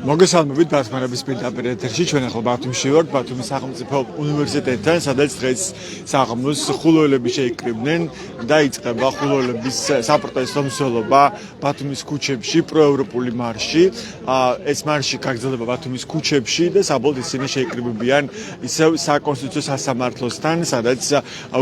მოგესალმებით ბათუმის პირდაპირ ეთერში ჩვენ ახლა ბათუმში ვართ ბათუმის სახელმწიფო უნივერსიტეტთან სადაც დღეს საღამოს ხულოელები შეიკრიბნენ დაიწყება ხულოელების საპროტესტო მსვლელობა ბათუმის ქუჩებში პროევროპული მარში ეს მარში გაგრძელდება ბათუმის ქუჩებში და საბოლოოდ ისინი შეიკრიბებიან ისევ საკონსტიტუციო სასამართლოსთან სადაც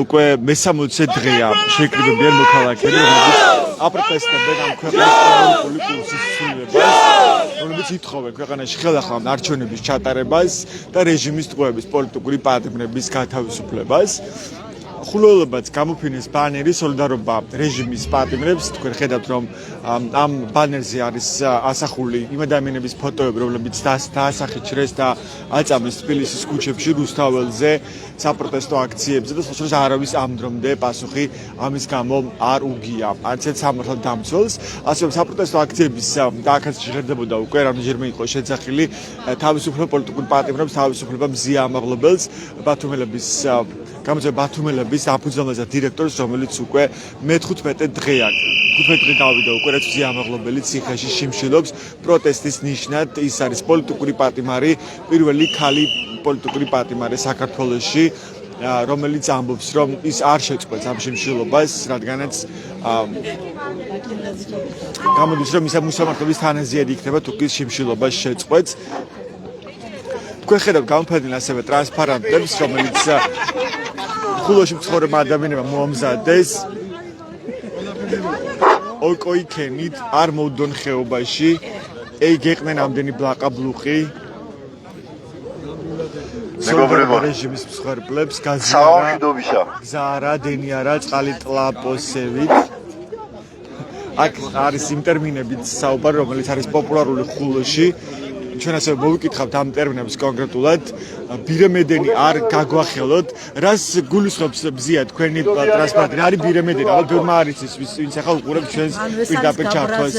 უკვე მე-60 დღეა შეიკრიბებიან მოქალაქეები რომლებიც აპროტესტებენ ამ ქვეყნის პროევროპული კურსის ცვლილებას რომლებიც ითხოვენ ქვეყანაში ხელახლა არჩევნების ჩატარებას და რეჟიმის ტყვეების პოლიტიკური პატიმრების გათავისუფლებას. ხულოელებაც გამოფინეს ბანერი სოლიდარობა რეჟიმის პატიმრებს. თქვენ ხედავთ რომ ამ ბანერზე არის ასახული იმ ადამიანების ფოტოები, რომლებიც დაასახიჩრეს და აწამეს თბილისის ქუჩებში რუსთაველზე საპროტესტო აქციებზე და სწორედ არავის ამ დრომდე პასუხი ამის გამო არ უგია. არც ერთ სამართალ დამცველს, ასევე საპროტესტო აქციების გააკეთებაში ჟღერდებოდა უკვე რამდენჯერმე იყო შეძახილი თავისუფლება პოლიტიკურ პატიმრებს, თავისუფლება მზია ამაღლებელს, ბათუმელების გამოძიება ბათუმელების აფუძნელზე დირექტორს, რომელიც უკვე მე-15 დღეა 15 დღე გავიდა უკვე რაც მზია ამაღლებელი ციხეში შიმშილობს პროტესტის ნიშნად. ის არის პოლიტიკური პატიმარი, პირველი ქალი პოლიტიკური პატიმარი საქართველოში, რომელიც ამბობს, რომ ის არ შეწყვეტს ამ შიმშილობას, რადგანაც გამოდის, რომ ის მოსამართლობის თანაზიერი იქნება თუ კი შიმშილობას შეწყვეტს. თქვენ ხედავთ გამოფენილ ასევე ტრანსპარენტებს, რომელიც ხულოში მცხოვრებ ადამიანებმა მოამზადეს ოკოიქენით არ მოვდონ ხეობაში ე გეყნენ ამდენი ბლაყაბლუყი მეგობრებო რეჟიმის მსხვერპლებს გაზარა დენიარა წყალი ტლაპოსევით აქ არის იმ ტერმინებით საუბარი რომელიც არის პოპულარული ხულოში ჩვენ ასევე მოვიკითხავთ ამ ტერმინებს კონკრეტულად ბირემედენი არ გაგვახელოთ რას გულისხმობს მზია თქვენი ტრანსპორტი არის ბირემედენი ალბათ ბევრმა არის ის ვინც ახლა უყურებს ჩვენს პირდაპირ ჩართვას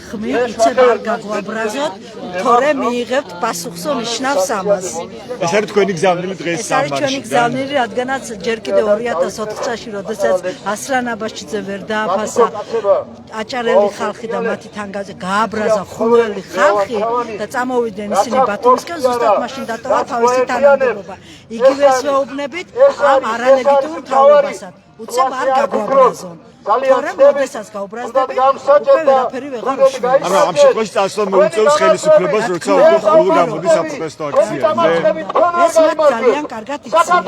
ხმი იცებ არ გაგვაბრაზოთ თორე მიიღებთ პასუხსო ნიშნავს ამას ეს არის თქვენი გზავნილი დღეს სამარში ეს არის ჩვენი გზავნილი რადგანაც ჯერ კიდევ 2004 წელს როდესაც ასრან აბაშიძე ვერ დააფასა აჭარელი ხალხი და მათი თანგაზე გააბრაზა ხულოელი ხალხი და წამოვიდნენ ისინი ბათუმისკენ ზუსტად მაშინ დატოვა თავისი თანამდებობა. იგივე შეუბნებით ამ არალეგიტიმურ მთავრობასაც. უცებ არ გაგვაბრაზონ. თორემ როდესაც გაუბრაზდები, უკვე ვერაფერი ვეღარ უშველა. არა, ამ შემთხვევაში წასვლა მოუწევს ხელისუფლებას, როცა უკვე ხულო გამოდის საპროტესტო აქციაზე. ეს მათ ძალიან კარგად იციან.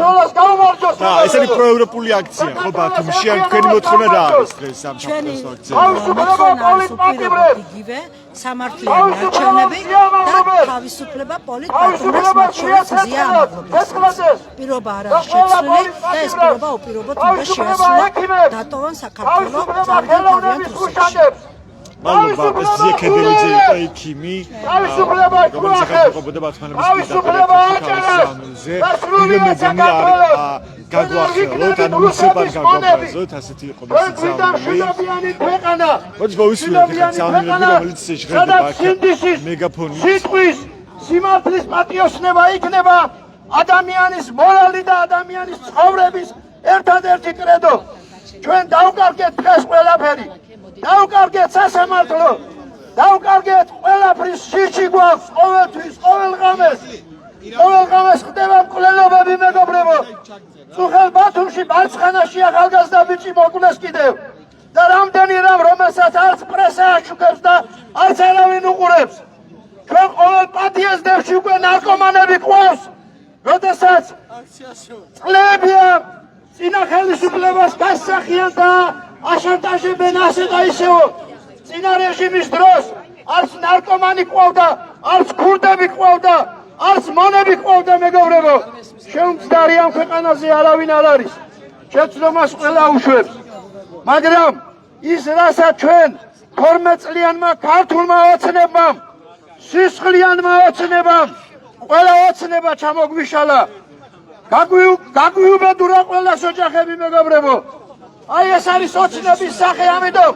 და ეს არის პროევროპული აქცია, ხო ბათუმში, ან თქვენი მოთხოვნა რა არის დღეს ამ საპროტესტო აქციაზე? მოთხოვნა არის უპირობოდ იგივე სამართლიანი არჩევნები და თავისუფლება პოლიტპატიმრებს მათ შორის მზია ამაღლებას. პირობა არ არის შეცვლილი და ეს პირობა უპირობოდ უნდა შეასრულა დატოვონ საქართველო წარგან თავიანთ რუსეთში. მადლობა პესტია ქედელიძე იყო ექიმი რომელიც ახალგაზრდა ბათუმელების პირდაპირ ბირემედენი არ გაგვახელოთ ან მუსებარ გაგვაბრაზოთ ასეთი იყო მისი გზავნილი მოდი მოვისმინოთ ახლა გზავნილები რომელიც შეჟღერდება მეგაფონით სიტყვის სიმართლის პატიოსნება იქნება ადამიანის მორალი და ადამიანის ცხოვრების ერთადერთი კრედო ჩვენ დავკარგეთ დღეს ყველაფერი დავკარგეთ სასამართლო დავკარგეთ ყველაფრის შიში გვაქვს ყოველთვის ყოველ ღამეს ხდება მკვლელობები მეგობრებო წუხელ ბათუმში მარცხენაში ახალგაზრდა ბიჭი მოკლეს კიდევ და რამდენი რამ რომელსაც არც პრესა აშუქებს და არც არავინ უყურებს ჩვენ ყოველ პატიეზდებში უკვე ნარკომანები ყავს როდესაც წლებია წინა ხელისუფლებას გასახიან და აშანტაჟებენ ასე და ისევ წინა რეჟიმის დროს არც ნარკომანი ყავდა, არც ქურდები ყავდა, არც მონები ყავდა მეგობრებო. შემძდარი ამ ქვეყანაზე არავინ არ არის. შეცდომას ყველა უშვებს. მაგრამ ის რასაც ჩვენ 12 წლიანმა ქართულმა ოცნებამ, სისხლიანმა ოცნებამ, ყველა ოცნება ჩამოგვიშალა. გაგვიუბედურა ყველას ოჯახები მეგობრებო. აი ეს არის ოცნების სახე, ამიტომ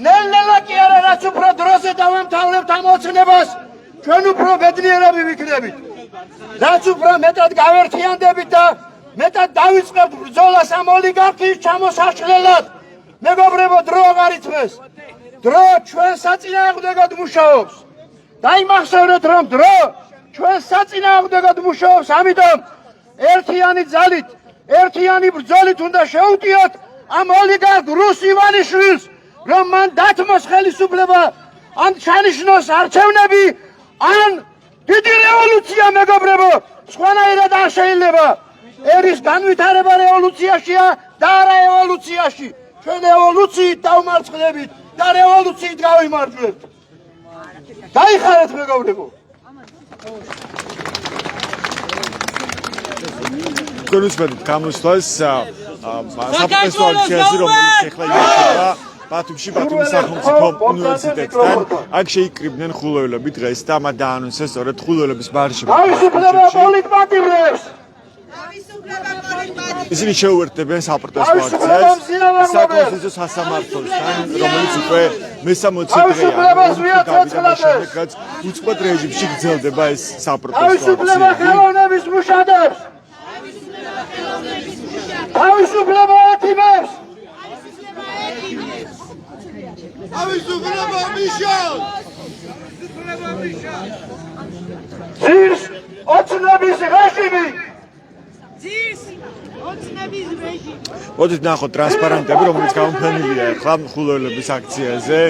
ნელ-ნელა კი არა რაც უფრო დროზე დავემთავრებთ ამ ოცნებას, ჩვენ უფრო ბედნიერები ვიქნებით. რაც უფრო მეტად გავერთიანდებით და მეტად დავიწყებთ ბრძოლას ამ ოლიგარქიის ჩამოსაშლელად. მეგობრებო, დრო აღარ იწვევს. დრო ჩვენ საწინააღმდეგოდ მუშაობს. დაიმახსოვრეთ, რომ დრო ჩვენ საწინააღმდეგოდ მუშაობს, ამიტომ ერთიანი ძალით, ერთიანი ბრძოლით უნდა შევუტიოთ ამ ოლიგარქ რუს ივანიშვილს, რომ მან დათმოს ხელისუფლება, ან ჩანიშნოს არჩევნები, ან დიდი რევოლუცია, მეგობრებო, სხვანაირად არ შეიძლება. ერის განვითარება რევოლუციაშია და არა ევოლუციაში. ჩვენ ევოლუციით დავმარცხდებით და რევოლუციით გავიმარჯვებთ. დაიხარეთ, მეგობრებო. თქვენ უსმენთ გამოსვლას საპროტესტო აქციაზე, რომელიც ეხლა იწყება ბათუმში, ბათუმის სახელმწიფო უნივერსიტეტთან. აქ შეიკრიბნენ ხულოელები დღეს და მათ დაანონსეს სწორედ ხულოელების მარში. თავისუფლება პოლიტპატიმრებს! ისინი შეუერთდებიან საპროტესტო აქციას საკონსტიტუციო სასამართლოსთან, რომელიც უკვე მე-60 დღეა, რაც უწყლოდ რეჟიმში გრძელდება ეს საპროტესტო თავისუფლება აქციები. ხელოვნების მუშადებს! თავისუფლება ეთიმებს! თავისუფლება მიშალ! ძირს ოცნების რეჟიმი! მოდით ნახოთ ტრანსპარენტები, რომელიც გამოფენილია ახლა ხულოელების აქციაზე.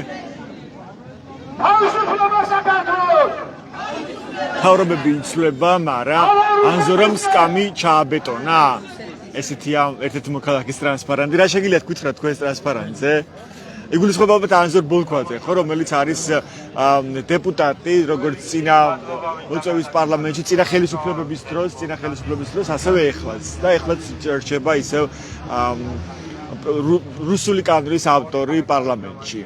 თავისუფლება საქართველოს! თავრობები იცვლება, მაგრამ ანზორამ სკამი ჩააბეტონა. ესეთია ერთ-ერთი მოქალაქის ტრანსპარენტი. რა შეგიძლიათ გითხრათ თქვენს ტრანსპარენტზე? იგულისხმება ალბათ ანზორ ბოლქვაძე, ხო, რომელიც არის დეპუტატი, როგორც წინა მოწვევის პარლამენტში, წინა ხელისუფლების დროს, ასევე ეხლაც. და ეხლაც რჩება ისევ რუსული კადრის ავტორი პარლამენტში.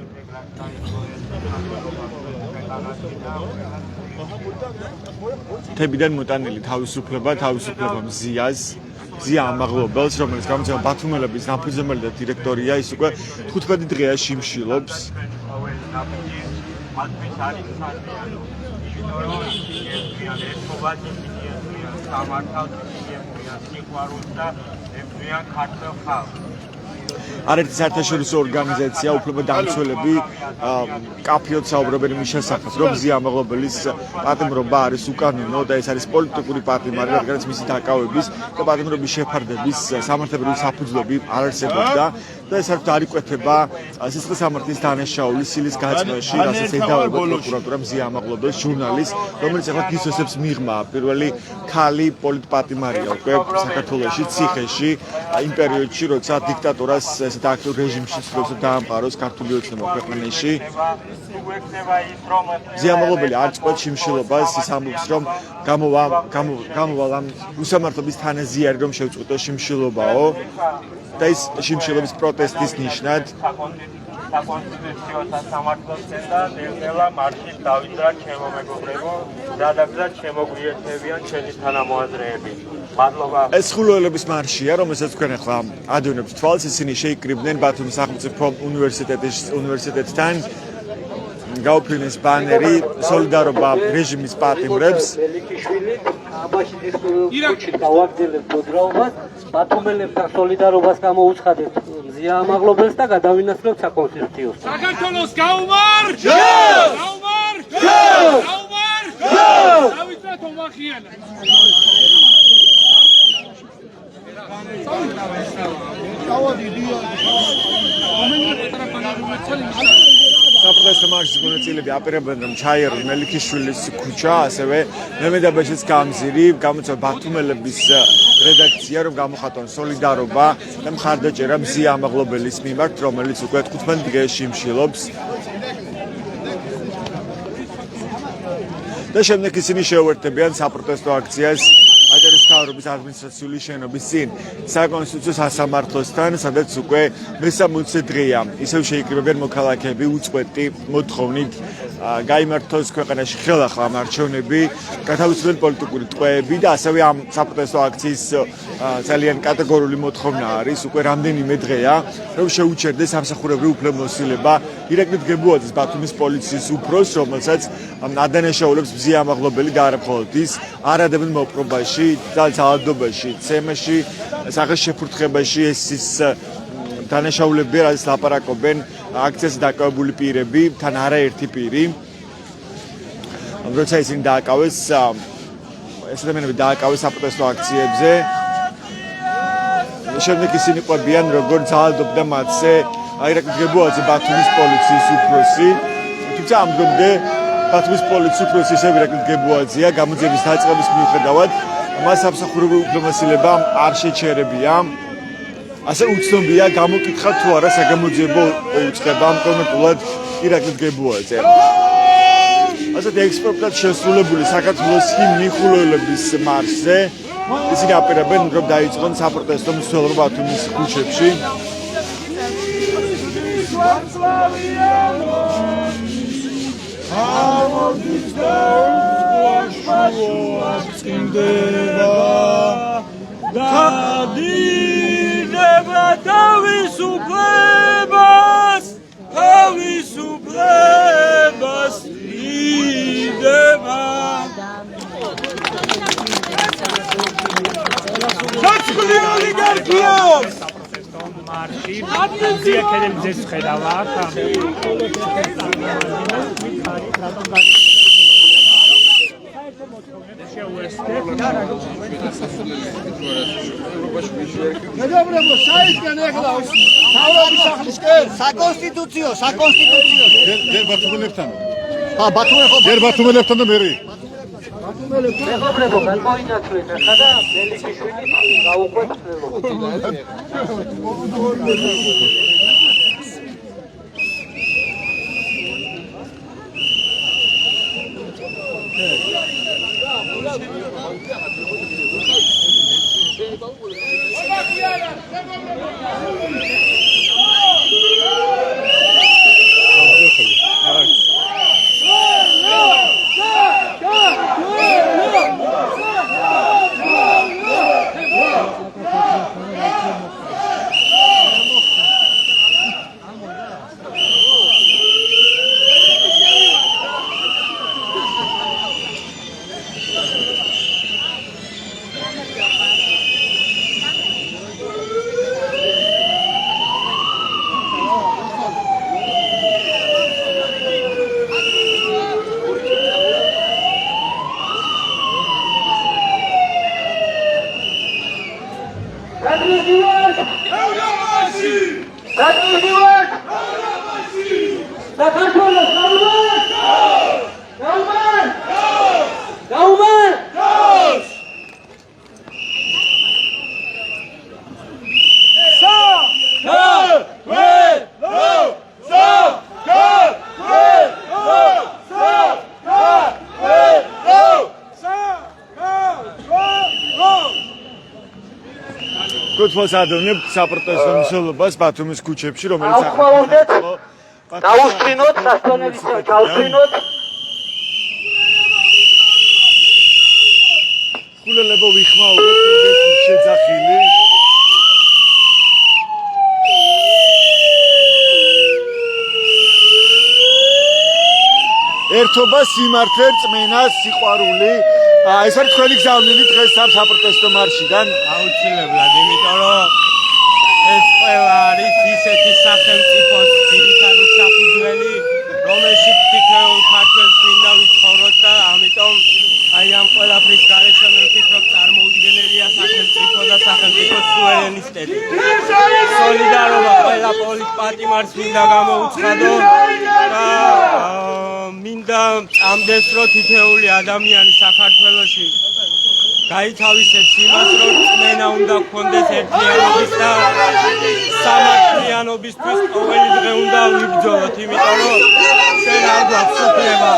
თებიდან მოტანილი თავისუფლება მზიას, მზია ამაღლობელს, რომელიც გამოცემა ბათუმელების დამფუძნებელი და დირექტორია, ის უკვე 15 დღეა შიმშილობს. არერთი საერთაშორისო ორგანიზაცია უფლებადამცველები კაფეოდ საუბრობენ იმის შესახებ, რომ მზია ამაღლობელის პატიმრობა არის უკანონო და ეს არის პოლიტიკური პატიმარი, რადგანაც მისი დაკავების და პატიმრობის შეფარდების სამართლებრივი საფუძვლები არ არსებობდა და ეს საერთოდ არ იკვეთება სისხლის სამართლის დანაშაულის სილის გაწმენაში, რასაც ედავება პროკურატურა მზია ამაღლობელს, ჟურნალისტს, რომელიც ახლა გისოსებს მიღმა. პირველი ქალი პოლიტპატიმარია უკვე საქართველოში, ციხეში, იმ პერიოდში, როცა დიქტატურას ესეთ აქტიურ რეჟიმში ცდილობს დაამყაროს ქართული ოცნება ქვეყანაში. მზია ამაღლობელი არ წყვეტს შიმშილობას, ის ამბობს, რომ გამოვალ ამ უსამართლობის თანაზიარი, რომ შევწყვიტოს შიმშილობაო და ის შიმშილობის პროტესტის ნიშნად საკონსტიტუციო სასამართლოსთან და ნელ-ნელა მარშით დავიძრა ჩემო მეგობრებო, გადაგზა შემოგვიერთებიან ჩვენი თანამოაზრეები. მადლობა. ეს ხულოელების მარშია, რომელსაც თქვენ ახლა ადევნებთ თვალს, ისინი შეიკრიბნენ ბათუმის სახელმწიფო უნივერსიტეტთან. გაუფრინეს ბანერი სოლიდარობა რეჟიმის პატიმრებს. ამაში დისკუსიაში გავაგრძელებთ მოძრაობას, ბათუმელებთან სოლიდარობას გამოუცხადებთ მზია ამაღლობელს და გადავინაცვლებთ საკონსტიტუციოს. საქართველოს გაუმარჯო! გაუმარჯო! გაუმარჯო! დავიწყოთ ომახიანა. საპროტესტო მარშის მონაწილეები აპირებენ, რომ ჩაიერონ მელიქიშვილის ქუჩა, ასევე მემედაბეშის გამზირი, გამოცემა ბათუმელების რედაქცია, რომ გამოხატონ სოლიდარობა და მხარდაჭერა მზია ამაღლობელის მიმართ, რომელიც უკვე 15 დღეა შიმშილობს. და შემდეგ ისინი შეუერთდებიან საპროტესტო აქციას აჭარის მთავრობის ადმინისტრაციული შენობის წინ, საკონსტიტუციო სასამართლოსთან, სადაც უკვე მე-60 დღეა ისევ შეიკრიბებიან მოქალაქეები უწყვეტი მოთხოვნით გაიმართოს ქვეყანაში ხელახლა ამ არჩევნები, გათავისუფლდნენ პოლიტიკური ტყვეები და ასევე ამ საპროტესტო აქციის ძალიან კატეგორიული მოთხოვნა არის უკვე რამდენიმე დღეა, რომ შეუჩერდეს სამსახურებრივ უფლებამოსილება ირაკლი დგებუაძის ბათუმის პოლიციის უფროსს, რომელსაც ადანაშაულებს მზია ამაღლობელი და არა მხოლოდ ის, არადებენ მოპყრობაში და ძალადობაში, ცემაში, სახეს შეფურთხებაში ეს ის დანაშაულებია, რაც ლაპარაკობენ აქციაზე დაკავებული პირები, თან არაერთი პირი. როცა ისინი დააკავეს, ეს ადამიანები დააკავეს საპროტესტო აქციებზე. შემდეგ ისინი ყვებიან, როგორ ძალადობდა მათზე ირაკლი დგებუაძე ბათუმის პოლიციის უფროსი. თუმცა ამ დღემდე ბათუმის პოლიციის უფროსი ისევ ირაკლი დგებუაძეა, გამოძიების დაწყების მიუხედავად მას სამსახურებრივ უფლებამოსილება არ შეჩერებია. ასე უცნობია გამოკითხა თუ არა საგამოძიებო უწყება კონკრეტულად ირაკლი დგებუაძე. ასეთი ექსპერტად შესრულებული საქართველოს მიხულელების მარშზე ისინი აპირებენ, რომ დაიწყონ საპროტესტო მსვლელობა ბათუმის ქუჩებში. თავისუფლებას იდევა საწყლი ოლიგარქიას მარში ზიაქერემ ძეს ხედავა მეგობრებო, საერთოდ ეხლავს თავრობის სახლისკენ საკონსტიტუციო ჯერ ბათუმელებთან. ჯერ ბათუმელებთან და მერი. მეგობრებო, გამოინათლეთ ახლა და მელიქიშვილი გაუყვეთ ხლელობა. გუთმოსადოვნებთ საპროტესტო მსვლელობას ბათუმის ქუჩებში, რომელიც აუხმაურდეთ, დაუსწრინოთ, სასწავლების ჩაუსწრინოთ. ხულელებო ვიხმაუროთ, ეს შეძახილი. ერთობა, სიმართლე, რწმენა, სიყვარული. ეს არის თქვენი გზავნილი დღეს ამ საპროტესტო მარშიდან. აუცილებლად, იმიტომ რომ ეს ყველა არის ისეთი სახელმწიფოს ძირითადი საფუძველი, რომელშიც თითოეულ ქართველს მინდა ვიცხოვროთ და ამიტომ აი ამ ყველაფრის გარეშე მე ვფიქრობ წარმოუდგენელია სახელმწიფო და სახელმწიფოს სუვერენიტეტი. სოლიდარობა ყველა პატიმარს მინდა გამოუცხადო და მინდა ამდენს რომ თითოეული ადამიანი საქართველოში გაითავისებს იმას, რომ წმენა უნდა გქონდეს ერთიანობის და სამართლიანობისთვის ყოველი დღე უნდა ვიბრძოლოთ, იმიტომ რომ ჩვენ არ გვაქვს უფლება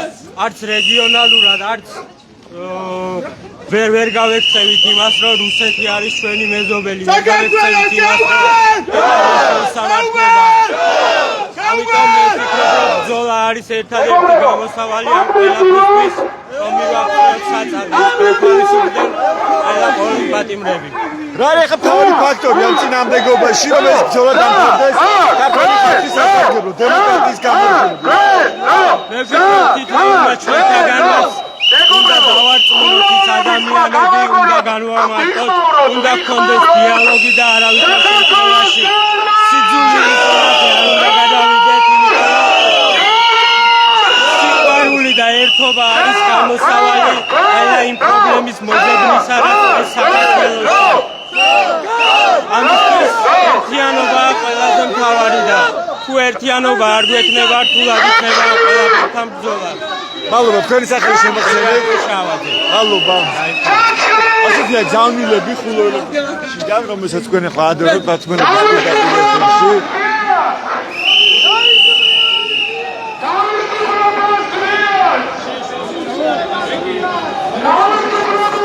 არც რეგიონალურად, არც ვერ გავექცევით იმას, რომ რუსეთი არის ჩვენი მეზობელი, ვერ გავექცევით იმას, რომ სამართლობა ამიტომ მე ვფიქრობ, რომ ბრძოლა არის ერთადერთი გამოსავალი ამ ყველაფრისთვის, რომ მივახციოთ საწადეს პროფესიიდან ყველა პოლიტიკურები. რა არის ახლა თავი ფაქტორი ამ წინამდებობაში, რომ ეს ბრძოლა დამთავრდეს ქართული ხალხის სასარგებლოდ, დემოკრატიის გამარჯვებით. მე ვფიქრობ, თითოეულმა ჩვენთაგანაც უნდა დავარწმუნოთ ის ადამიანები, უნდა განვამარტოთ, უნდა გქონდეს დიალოგი და არავის არ შემთხვევაში სიძულვი არ უნდა გადავიდეთ, იმიტომ სიყვარული და ერთობა არის გამოსავალი ყველა იმ პრობლემის მოძებნისა, რაც ეს საქართველოში. ამისთვის ერთიანობა ყველაზე მთავარი და თუ ერთიანობა არ გვექნება, რთულად იქნება ყველაფერთან ბრძოლა. მადლობა თქვენი სახელი შემოხსენეთ. შავაძე. მადლობა. ასეთია ძალმილები ხულოლებიდან, რომელსაც თქვენ ახლა ადრეულ ბათმენების პირდაპირში.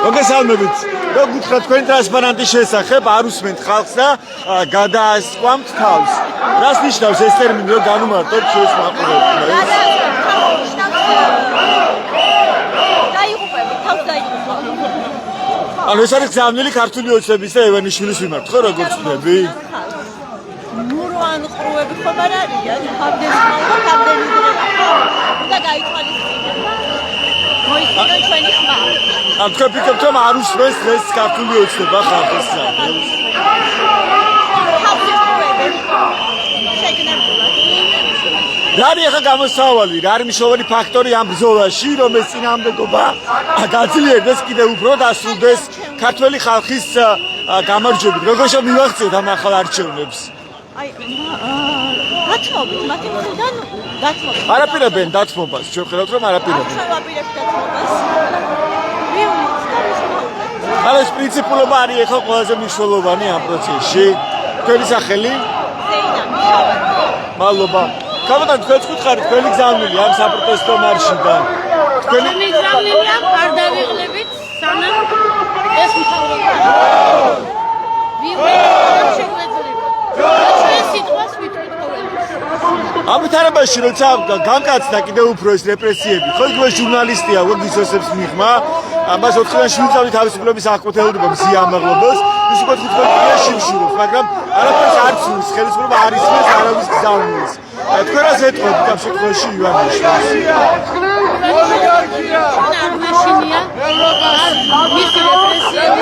მოგესალმებით. რო გითხრათ თქვენ ტრანსპარანტის შესახებ, არ უსმენთ ხალხს და გადაასკვამთ თავს. რას ნიშნავს ეს ტერმინი, რომ განუმარტოთ ჩვენს მაყურებელს? ანუ ეს არის გზავნილი ქართული ოცნების და ევანიშვილის მიმართ, ხო როგორ ვწდები? მურვან ყრუები ხომ არ არიან? ამდენი და გაითვალისწინებთ. მოიწონეთ ჩვენი ხმა. ან თქვენ ფიქრობთ, რომ არ უსმენს დღეს ქართული ოცნება ხალხის გზავნილს? რა არის ახლა გამოსავალი, რა არის მნიშვნელოვანი ფაქტორი ამ ბრძოლაში, რომ ეს წინააღმდეგობა გაძლიერდეს კიდევ უფრო დასრულდეს ქართველი ხალხის გამარჯვებით. როგორ შემივახციოთ ამ ახალ არჩევნებს? აი, გათმობთ, მათი მხრიდან გათმობთ. არაპირებენ დათმობას, ჩვენ ხედავთ რომ არაპირებენ. ჩვენ ვაპირებთ დათმობას. არა ეს პრინციპულობა არის ახლა ყველაზე მნიშვნელოვანი ამ პროცესში. თქვენი სახელი? ზეინა მიხავაძე. მადლობა. კაპიტან, თქვენც გითხარით, თქვენი გზავნილი ამ საპროტესტო მარშიდან. თქვენი გზავნილია, არ დავიღლებით, სანამ ეს მთავრობა. ვიღებ შეგვეძლება. ჩვენ სიტყვას ვიტყვით ყოველთვის. ამ ვითარებაში როცა გამკაცდა კიდევ უფრო ეს რეპრესიები, ხო იგივე ჟურნალისტია, გიზოსებს მიღმა, ამას 4-დან 7 წელი თავისუფლების აღკვეთილდება მზიამაღლობას, ის უკვე 15 შიმშილობს, მაგრამ არაფერს არ ცნობს, ხელისუფლება არ ისმენს არავის გზავნილს. თქვენ რას ეტყობთ ამ შემთხვევაში ივანიშვილს? მაშინია მისი რეპრესიები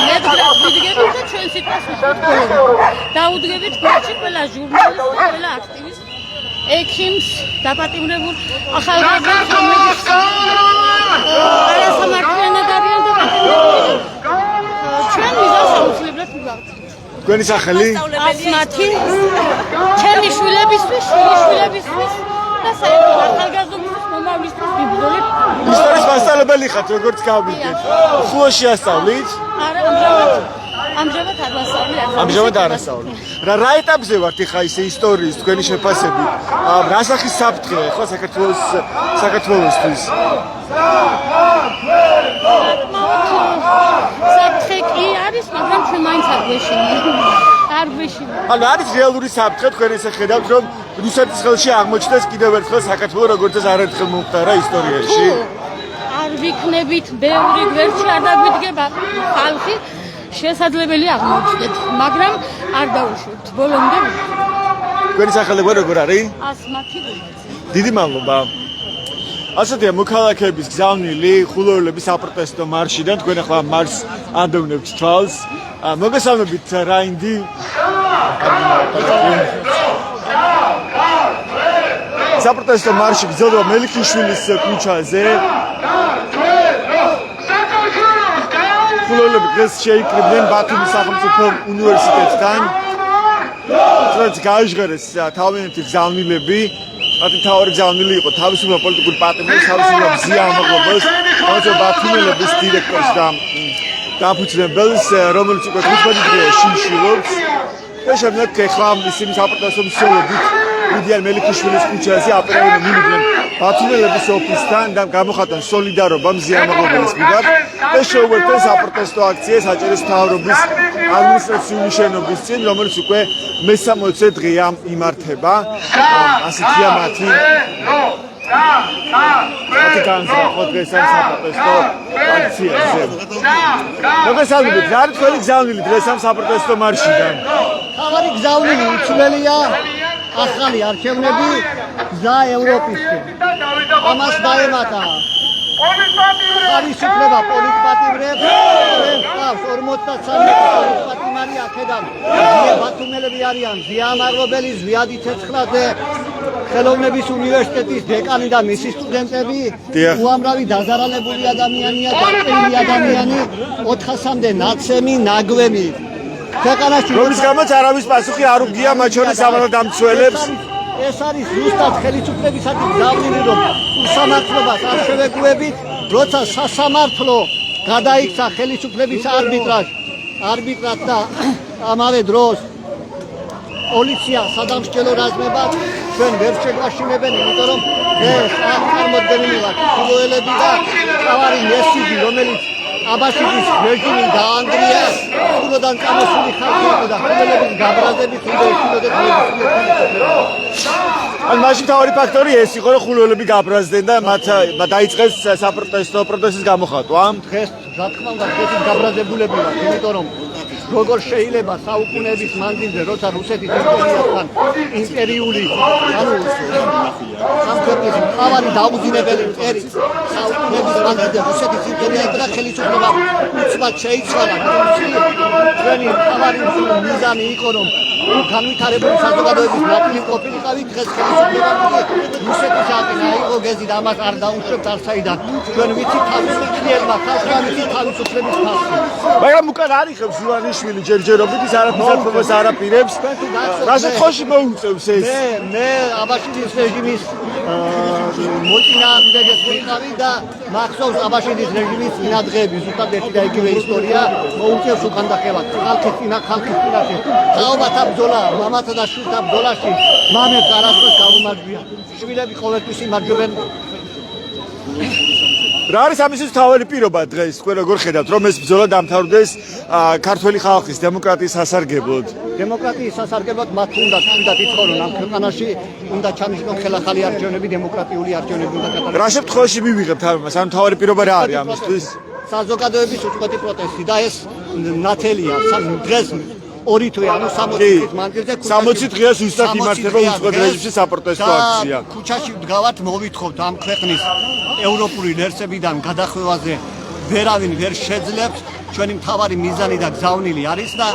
მედგებით და ჩვენ სიტყვას ვიტყვით. დაუდგებით გვერდში ყველა ჟურნალისტს, ყველა აქტივისტს, ექიმს, დაპატიმრებულ ახალგაზრდას, რომლებიც არასამართლიანად არიან და პატიმრობენ. ჩვენ მიზანს აუცილებლად მივაღწევთ. თქვენი სახელი? ასმათი, ჩემი შვილებისთვის, შვილიშვილებისთვის და საერთოდ ახალგაზრდობის მომავლისთვის ვიბრძოლებ. ისტორიის მასწავლებელი ხართ, როგორც გავიგეთ. ხულოში ასწავლით? არა, ამჟამად არ ვასწავლი. ამჟამად არ ასწავლი. რა ეტაპზე ვართ ხა ისე ისტორიის თქვენი შეფასებით? რა სახის საფრთხეა ხო საქართველოსთვის? საფრთხე კი არის, მაგრამ ჩვენ მაინც არ გვეშინია. ანუ არის რეალური საფრთხე, თქვენ ესე ხედავთ, რომ რუსეთის ხელში აღმოჩნდეს კიდევ ერთხელ საქართველო, როგორც ეს არაერთხელ მომხდარა ისტორიაში. არ ვიქნებით ბევრი გვერდში არ დაგვიდგება ხალხი, შესაძლებელი აღმოჩნდეთ, მაგრამ არ დაუშვებთ ბოლომდე. თქვენი სახელება როგორ არის? ასმათი გულაძე. დიდი მადლობა. ასეთია მოქალაქეების გზავნილი ხულოელების საპროტესტო მარშიდან, თქვენ ახლა მარშს ანდევნებთ თვალს. მოგესალმებით რაინდი. საპროტესტო მარში გრძელდება მელიქიშვილის ქუჩაზე. ხულოელები დღეს შეიკრიბნენ ბათუმის სახელმწიფო უნივერსიტეტთან. სადაც გააჟღერეს თავიანთი გზავნილები. მათი მთავარი გზავნილი იყო თავისუფლ პოლიტიკურ პარტიების თავისუფლ მზიამაღლობას, რომელსაც ბათუმელების დირექტორს და დაფუძნებელს, რომელიც უკვე 15 დღეა შიმშილობს. და შემდეგ ახლა ისინი საპროტესტო მცველობით მიდიან მელიქიშვილის ქუჩაზე აპრეულენ მივიდნენ ბათუმელების ოფისთან და გამოხატან სოლიდარობა მზიამაღლობელის მიმართ და შეუერთდნენ საპროტესტო აქციას აჭარის მთავრობის ადმინისტრაციული შენობის წინ, რომელიც უკვე მე-60 დღეა იმართება. ასეთია მათი განზრახვა დღეს ამ საპროტესტო აქციაზე. მოგესალმებით, რა არის თქვენი გზავნილი დღეს ამ საპროტესტო მარშიდან? თავარი გზავნილი უცვლელია ახალი არჩევნები გზა ევროპისკენ. ამას დაემატა ხელისუფლება პოლიტპატიმრებს, ჩვენ ყავს 53 პოლიტპატიმარი აქედან. ბათუმელები არიან ზიამაღლობელი, ზვიადი ცეცხლაძე, ხელოვნების უნივერსიტეტის დეკანი და მისი სტუდენტები, უამრავი დაზარალებული ადამიანია, დაწყებული ადამიანი, 400-მდე ნაცემი, ნაგვემი. ქვეყანაში რომლის გამოც არავის პასუხი არ უგია მათ შორის სამართალდამცველებს. ეს არის ზუსტად ხელისუფლებისათვის გავლილი, რომ უსამართლობას არ შევეგუებით, როცა სასამართლო გადაიქცა ხელისუფლების არბიტრად და ამავე დროს პოლიცია სადამსჯელო რაზმებად ჩვენ ვერ შეგვაშინებენ, იმიტომ რომ ეს წარმოდგენილი ვართ ხილოელები და თავარი მესიჯი, რომელიც აბაშიძის რეჟიმი დაანგრია, ხილოდან წამოსული ხალხი და ხილოელების გაბრაზებით უნდა ეშინოდეთ ან მაშინ თავი ფაქტორი ეს იყო, რომ ხილოელები გაბრაზდნენ და მათ დაიწყეს საპროტესტო პროტესტის გამოხატვა. დღეს რა თქმა უნდა დღესაც გაბრაზებულები ვართ, იმიტომ რომ როგორ შეიძლება საუკუნეების მანძილზე, როცა რუსეთის იმპერიასთან იმპერიული, ანუ სამხედრო მთავარი დაუძინებელი მტერი საუკუნეების მანძილზე რუსეთის იმპერია და ხელისუფლება უცბად შეიცვალა. ჩვენი მთავარი მიზანი იყო, რომ განვითარებული საზოგადოების ნაწილი ყოფილიყავი, დღეს ხელისუფლება რუსეთის აკინა იყო გეზი და ამას არ დაუშვებთ არცაიდან. ჩვენ ვიცით თავისუფლებელმა ხალხმა ვიცით თავისუფლების ხალხი. მაგრამ უკან არ იხებს ივანიშვილი ჯერჯერობით ის არაფერს არ აპირებს. რასეთ ხოში მოუწევს ეს? მე აბაშიძის რეჟიმის მოწინააღმდეგეს ვიყავი და მახსოვს აბაშიძის რეჟიმის წინადღები, ზუსტად ერთი და იგივე ისტორია მოუწევს უკან დახევათ ხალხის წინაშე. თაობათა ბრძოლა, მამათა და შვილთა ბრძოლაში მამებს არასდროს გაუმარჯვია. შვილები ყოველთვის იმარჯვებენ. რა არის ამისთვის თავი პირობა დღეს? თქვენ როგორ ხედავთ, რომ ეს ბრძოლა დამთავრდეს ქართველი ხალხის დემოკრატიის სასარგებლოდ? დემოკრატიის სასარგებლოდ მათ უნდა თვითონ იცხოვრონ ამ ქვეყანაში, უნდა ჩამიშნონ ხელახალი არჩევნები, დემოკრატიული არჩევნები უნდა გატარდეს. რა შემთხვევაში მივიღებთ ამას? ან თავი პირობა რა არის ამისთვის? საზოგადოების უწყვეტი პროტესტი და ეს ნათელია. დღეს 2 თვე, ანუ 60 დღის მანძილზე 60 დღეა ზუსტად იმართება უწყვეტ რეჟიმში საპროტესტო აქცია. ქუჩაში ვდგავართ, მოვითხოვთ ამ ქვეყნის ევროპული ლერსებიდან გადახვევაზე ვერავინ ვერ შეძლებს. ჩვენი მთავარი მიზანი და გზავნილი არის და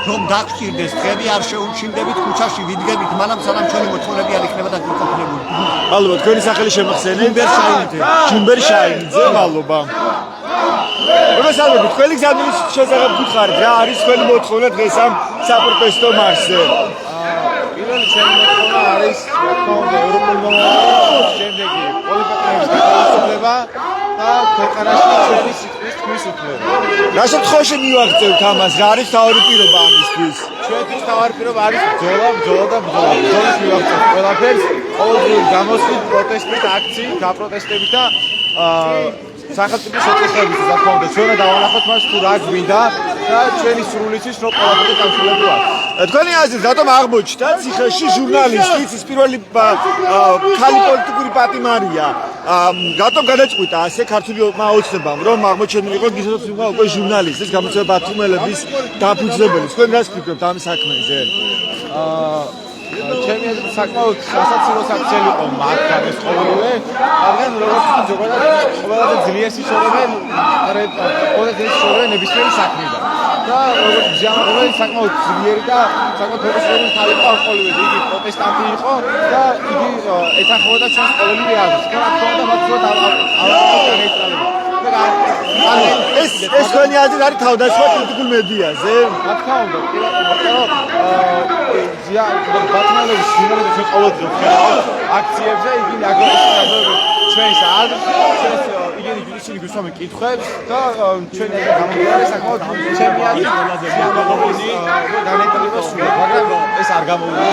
რომ დაგჭირდეს დღეები არ შეუჩინდებით, ქუჩაში ვიდგებით, მანამ სანამ ჩვენი მოთხოვნები არ იქნება დაკმაყოფილებული. მადლობა, თქვენი სახელი შემახსენეთ. ჯუმბერ შაინიძე, მადლობა. მოგესალმებით, თქვენი გზავნილის შესახებ გითხარით, რა არის თქვენი მოთხოვნა დღეს ამ საპროტესტო მარშზე? პირველი ჩემი მოთხოვნა არის, რა თქმა უნდა, ევროპული მომავალის შემდეგი პოლიტიკების განვითარება და ქვეყანაში ჩვენი სიტყვის თქმის უფლება. რა შემთხვევაში მივაღწევთ ამას? რა არის თავი პირობა ამისთვის? ჩვენთვის თავი პირობა არის ბრძოლა. ბრძოლის მივაღწევთ ყველაფერს, ყოველდღიური გამოსვლით, პროტესტებით, აქციით, გაპროტესტებით და სახელმწიფო შეწყვეტებით, რა თქმა უნდა, ჩვენ დავანახოთ მას თუ რა გვინდა და ჩვენი სრულისთვის რომ ყველაფერი დამშვიდობი აქვს. თქვენი აზრით, რატომ აღმოჩნდა ციხეში ჟურნალისტი, ის პირველი ქალი პოლიტიკური პატიმარია? რატომ გადაწყვიტა ასე ქართულმა ოცნებამ, რომ აღმოჩენილი იყო გიზოთი უკვე ჟურნალისტის, გამოცემა ბათუმელების დაფუძნებელი? თქვენ რას ფიქრობთ ამ საქმეზე? ჩემი აზრით საკმაოდ სასაცილო საქციელი იყო მათგან ეს ყოველივე, რადგან როგორც ვთქვი, ყველაზე ძლიერ ისწორებენ ნებისმიერი საქმიდან. და როგორც ჯანმრთელი საკმაოდ ძლიერი და საკმაოდ პროფესიონალი ხალხი იყო ყოველივე, იგი პროტესტანტი იყო და იგი ეთანხმებოდა ჩვენს ყოველივე აზრს. რა თქმა უნდა, მათ უბრალოდ ანუ ეს თქვენი აზრით არის თავდასხმა პოლიტიკურ მედიაზე? რა თქმა უნდა, ბათუმელების ჟურნალისტები ყოველდღე ვხედავთ აქციებზე, იგი აგრესიულად ჩვენს აზრს, ჩვენს ისინი გვისვამენ კითხვებს და ჩვენი გამოგონილი საკმაოდ ჩემი აზრით განეკანება სულ, მაგრამ ეს არ გამოვიდა,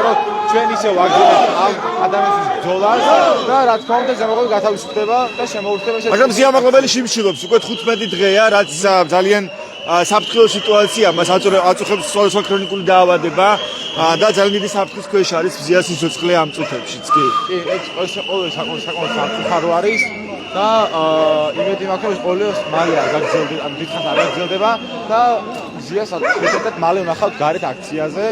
რომ ჩვენ ისე ვაგზავნებთ ამ ადამიანის ბრძოლას და რა თქმა უნდა ზემოღები გათავისუფლდება და შემოურთება მაგრამ ზიამაღლებელი შიმშილობს უკვე 15 დღეა რაც ძალიან საფრთხილო სიტუაცია მას აწუხებს სხვადასხვა ქრონიკული დაავადება და ძალიან დიდი საფრთხის ქვეშ არის მზია სიცოცხლე ამ წუთებშიც კი ეს ყოველთვის საკმაოდ საფრთხარო არის და იმედი მაქვს რომ ყოველთვის მალე არ გაგრძელდება ან დიდხანს არ გაგრძელდება და მზიას შედეგად მალე ვნახავთ გარეთ აქციაზე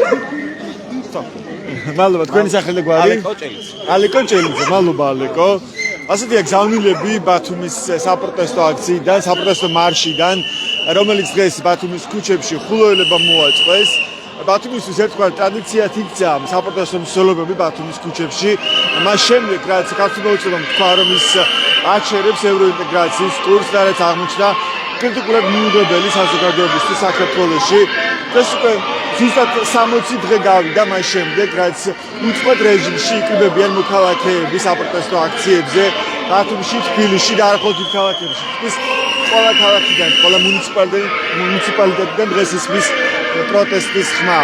მადლობა თქვენი სახელი და გვარი ალეკო ჭელიძე მადლობა ალეკო ასეთია გზავნილები ბათუმის საპროტესტო აქციიდან საპროტესტო მარშიდან რომელიც დღეს ბათუმის ქუჩებში ხულოელებმა მოაწყვეს ბათუმისთვის ერთხელ ტრადიციად იქცა საპროტესტო მსვლელობები ბათუმის ქუჩებში მას შემდეგ რაც საქართველოსმა თქვა რომ ის აჩერებს ევროინტეგრაციის კურსს და რაც აღმოჩნდა კრიტიკულად მიუღებელი საზოგადოებისთვის საქართველოში ეს უკვე ზუსტად 60 დღე გავიდა მას შემდეგ რაც უწყლოდ რეჟიმში იკრიბებიან მოქალაქეები საპროტესტო აქციებზე ბათუმში თბილისში და არ მხოლოდ ქალაქებში ის ყველა ქალაქიდან ყველა მუნიციპალიტეტიდან დღეს ისმის პროტესტის ხმა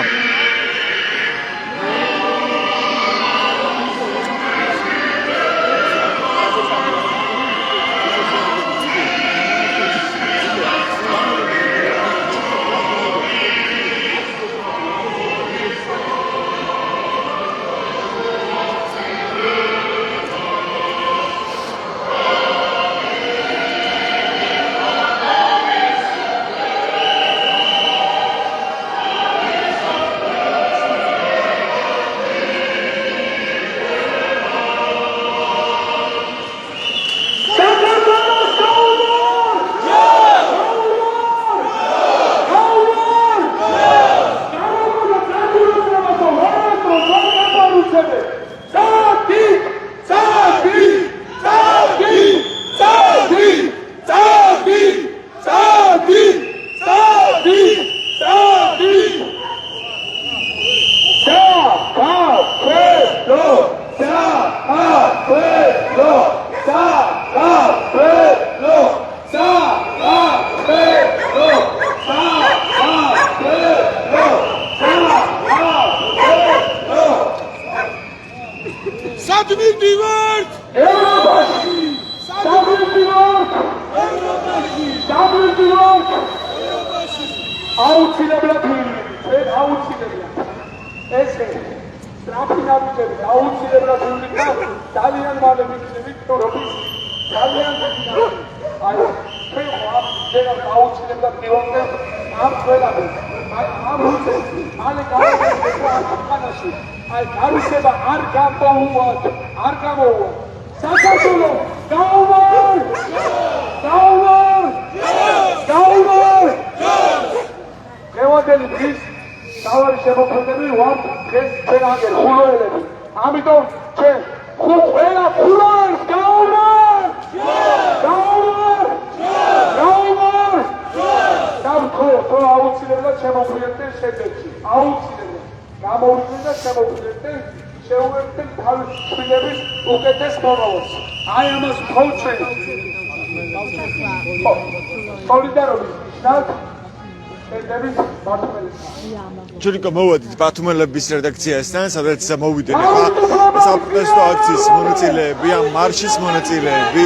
ჯურიკო მოვედით ბათუმელების რედაქციასთან, სადაც მოვიდნენ ახლა საპროტესტო აქციის მონაწილეები, ამ მარშის მონაწილეები,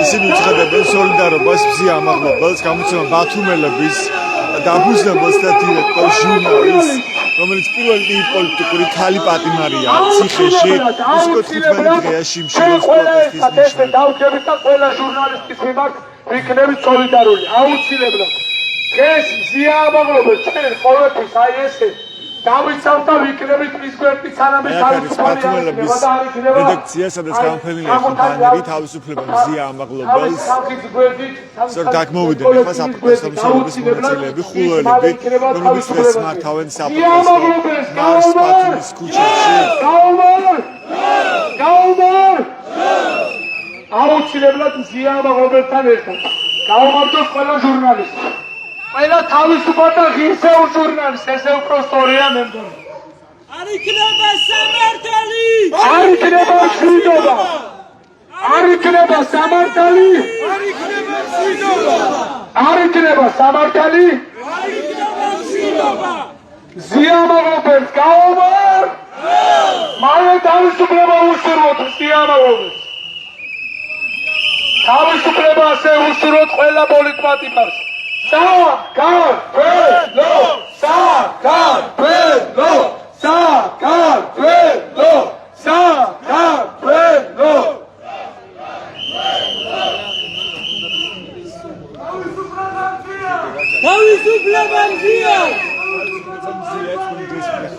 ისინი უცხადებენ სოლიდარობას მზიამაღლობელს, გამოცემა ბათუმელების დაფუძნებელს და დირექტორ ჟურნალის, რომელიც პირველი პოლიტიკური ქალი პატიმარია ციხეში, ის 15 დღეა შიმშილობს პროტესტის ნიშნად. დავუდგებით და ყველა ჟურნალისტის მიმართ ვიქნებით სოლიდარული, აუცილებლად. ეს მზიამაღლობელს ჩვენ ყოველთვის აი ესე დავიცავ და ვიქნებით მის გვერდით სანამ ეს ბათუმელების რედაქცია, სადაც გამოფენილია ბანერი თავისუფლება მზიამაღლობელს. სწორედ აქ მოვიდნენ ახლა საპროტესტო მსვლელობის მონაწილეები, ხულოელები, რომლებიც დღეს მართავენ საპროტესტო მარშს ბათუმის ქუჩებში. გაუმარ! აუცილებლად მზიამაღლობელთან ერთად. გაუმარჯოს ყველა ჟურნალისტი. ყველა თავისუფალ და ღირსეულ ჟურნალისტს, ესე უფრო სწორია მე მგონი. არ იქნება სამართალი! არ იქნება მშვიდობა! არ იქნება სამართალი! არ იქნება მშვიდობა! არ იქნება სამართალი! არ იქნება მშვიდობა! ზიამაღლობელს გაუმარ! მალე თავისუფლება უსურვოთ χριστიანობას. თავისუფლებაზე უსურვოთ ყველა პოლიტიკას. საქართველო, საქართველო, საქართველო, საქართველო. თავისუფლება მზია!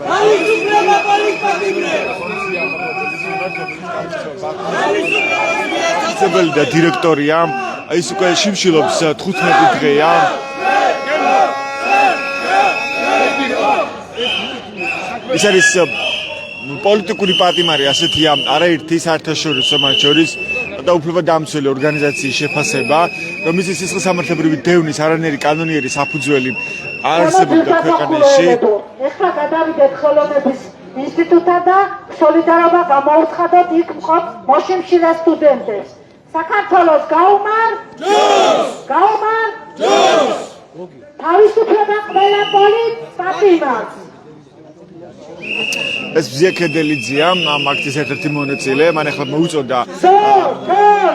თავისუფლება წებელი და დირექტორია, ის უკვე შიმშილობს 15 დღეა. ეს არის პოლიტიკური პატიმარი, ასეთია არაერთი საერთაშორისო მათ შორის და უფლებადამცველი ორგანიზაციის შეფასება, რომლის სისხლისამართლებრივი დევნის არანაირი კანონიერი საფუძველი არ არსებობდა ქვეყანაში. ეხლა გადავიდეთ ხელოვნების ინსტიტუტთან და სოლიდარობა გამოუცხადოთ იქ მყოფ მოშიმშილე სტუდენტებს. საქართველოს გაუმარ! ჯოს! გაუმარ! ჯოს! თავისუფლება ყველა პოლიტიკას. ეს ბზია ქედელიძეა, ამ აქტის ერთ-ერთი მონაწილე, მან ახლა მოუწოდა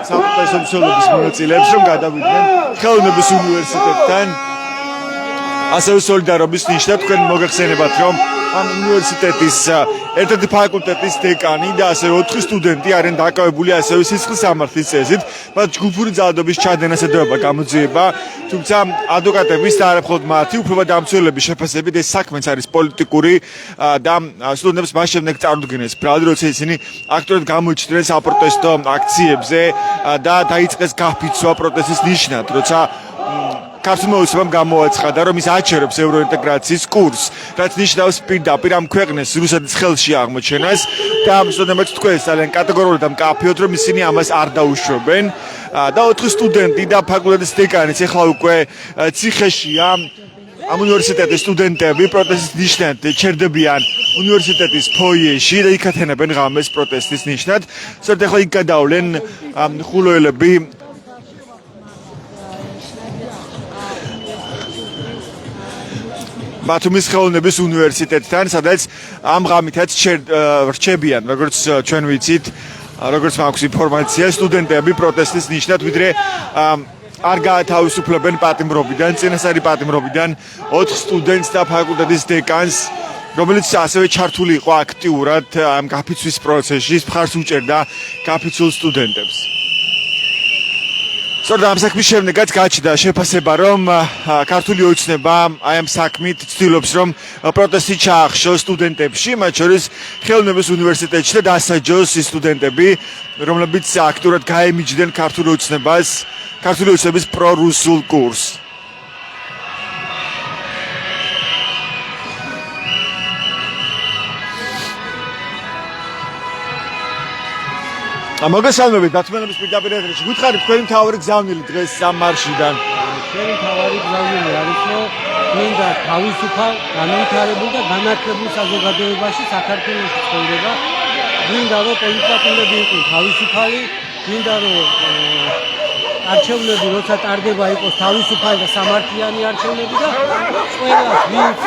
საფრთხე მსოფლმეობის მონაწილეებს, რომ გადავიდნენ ხელოვნების უნივერსიტეტთან. ასევე სოლიდარობის ნიშნად თქვენ მოგეხსენებათ, რომ ამ უნივერსიტეტის ერთ-ერთი ფაკულტეტის დეკანი და ასევე 4 სტუდენტი არიან დაკავებული ასევე სისხლისამართლის წესით, მათ ჯგუფური ძალადობის ჩადენასადობა გამოძიება, თუმცა ადვოკატების და არა მხოლოდ მათი უფლებადამცველების შეფასებით ეს საქმეც არის პოლიტიკური და სტუდენტებს მას შემდეგ წარუდგინეს ბრალად, როცა ისინი აქტიურად გამოჩნდნენ საპროტესტო აქციებზე და დაიწყეს გაფიცვა პროტესტის ნიშნად, როცა ქართულ მოძრაობამ გამოაცხადა, რომ ის აჩერებს ევროინტეგრაციის კურსს, რაც ნიშნავს პირდაპირ ამ ქვეყნეს რუსეთის ხელში აღმოჩენას და ამ სტუდენტებს თქვენ ძალიან კატეგორიულად და მკაფიოდ, რომ ისინი ამას არ დაუშვებენ და 4 სტუდენტი და ფაკულტეტის დეკანიც ახლა უკვე ციხეშია. ამ უნივერსიტეტის სტუდენტები პროტესტის ნიშნად ჩერდებიან უნივერსიტეტის ფოიეში და იქ ათენებენ ღამეს პროტესტის ნიშნად. სწორედ ახლა იქ გადავლენ ხულოელები ბათუმის ხელოვნების უნივერსიტეტთან, სადაც ამ ღამითაც რჩებიან, როგორც ჩვენ ვიცით, როგორც მაქვს ინფორმაცია, სტუდენტები პროტესტის ნიშნად, ვიდრე არ გაათავისუფლებენ პატიმრობიდან, წინასწარი პატიმრობიდან 4 სტუდენტს და ფაკულტეტის დეკანს, რომელიც ასევე ჩართული იყო აქტიურად ამ გაფიცვის პროცესში, მხარს უჭერდა გაფიცულ სტუდენტებს. სწორედ ამ საქმის შემდეგაც გაჩნდა შეფასება, რომ ქართული ოცნება აი ამ საქმით ცდილობს, რომ პროტესტი ჩაახშოს სტუდენტებში, მათ შორის ხელოვნების უნივერსიტეტში და დასაჯოს ის სტუდენტები, რომლებიც აქტიურად გაემიჯდნენ ქართული ოცნების პრორუსულ კურსს. მოგესალმებით ბათუმელის პირდაპირ ეთერში. გითხარით თქვენი მთავარი გზავნილი დღეს ამ მარშიდან? ჩვენი მთავარი გზავნილი არის, რომ გვინდა თავისუფალ, განვითარებულ და განათლებულ საზოგადოებაში საქართველოში ცხოვრება. გვინდა რომ პოლიტიკოსები იყვნენ თავისუფალი, გვინდა რომ არჩევნები როცა ტარდება იყოს თავისუფალი და სამართლიანი არჩევნები და ყველა ვინც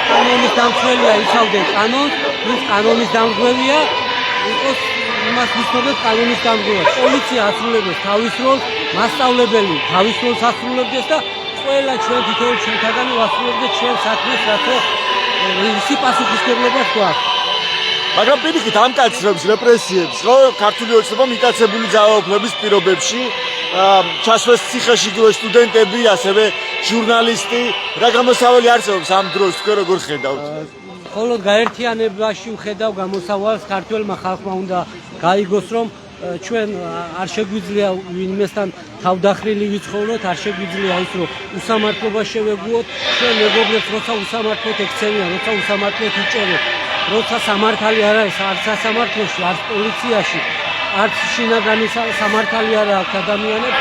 კანონის დამცველია იცავდეს კანონს, ვინც კანონის დამცველია იყოს იმას ვისწორებთ კანონის დამცველად. პოლიცია ასრულებს თავის როლს, მასწავლებელი თავის როლს ასრულებს და ყველა ჩვენ თითოეულ ჩვენთაგანი ვასრულებთ ჩვენ საქმეს, რატო ისი პასუხისმგებლობას გვაქვს. მაგრამ პირიქით ამკაცრებს რეპრესიებს, რომ ქართული ოცნება მიტაცებული ძალაუფლების პირობებში ჩასვეს ციხეში სტუდენტები, ასევე ჟურნალისტი, რა გამოსავალი არსებობს ამ დროს, თქვენ როგორ ხედავთ? მხოლოდ გაერთიანებაში ვხედავ გამოსავალს, ქართველმა ხალხმა უნდა გაიგოს, რომ ჩვენ არ შეგვიძლია ვინმესთან თავდახრილი ვიცხოვროთ, არ შეგვიძლია ის, რომ უსამართლობა შევეგუოთ, ჩვენ მეგობრებს როცა უსამართლოდ ექცევიან, როცა უსამართლოდ იჭერეთ, როცა სამართალი არ არის არც სასამართლოში, არც პოლიციაში, არც შინაგანი სამართალი არ აქვს ადამიანებს,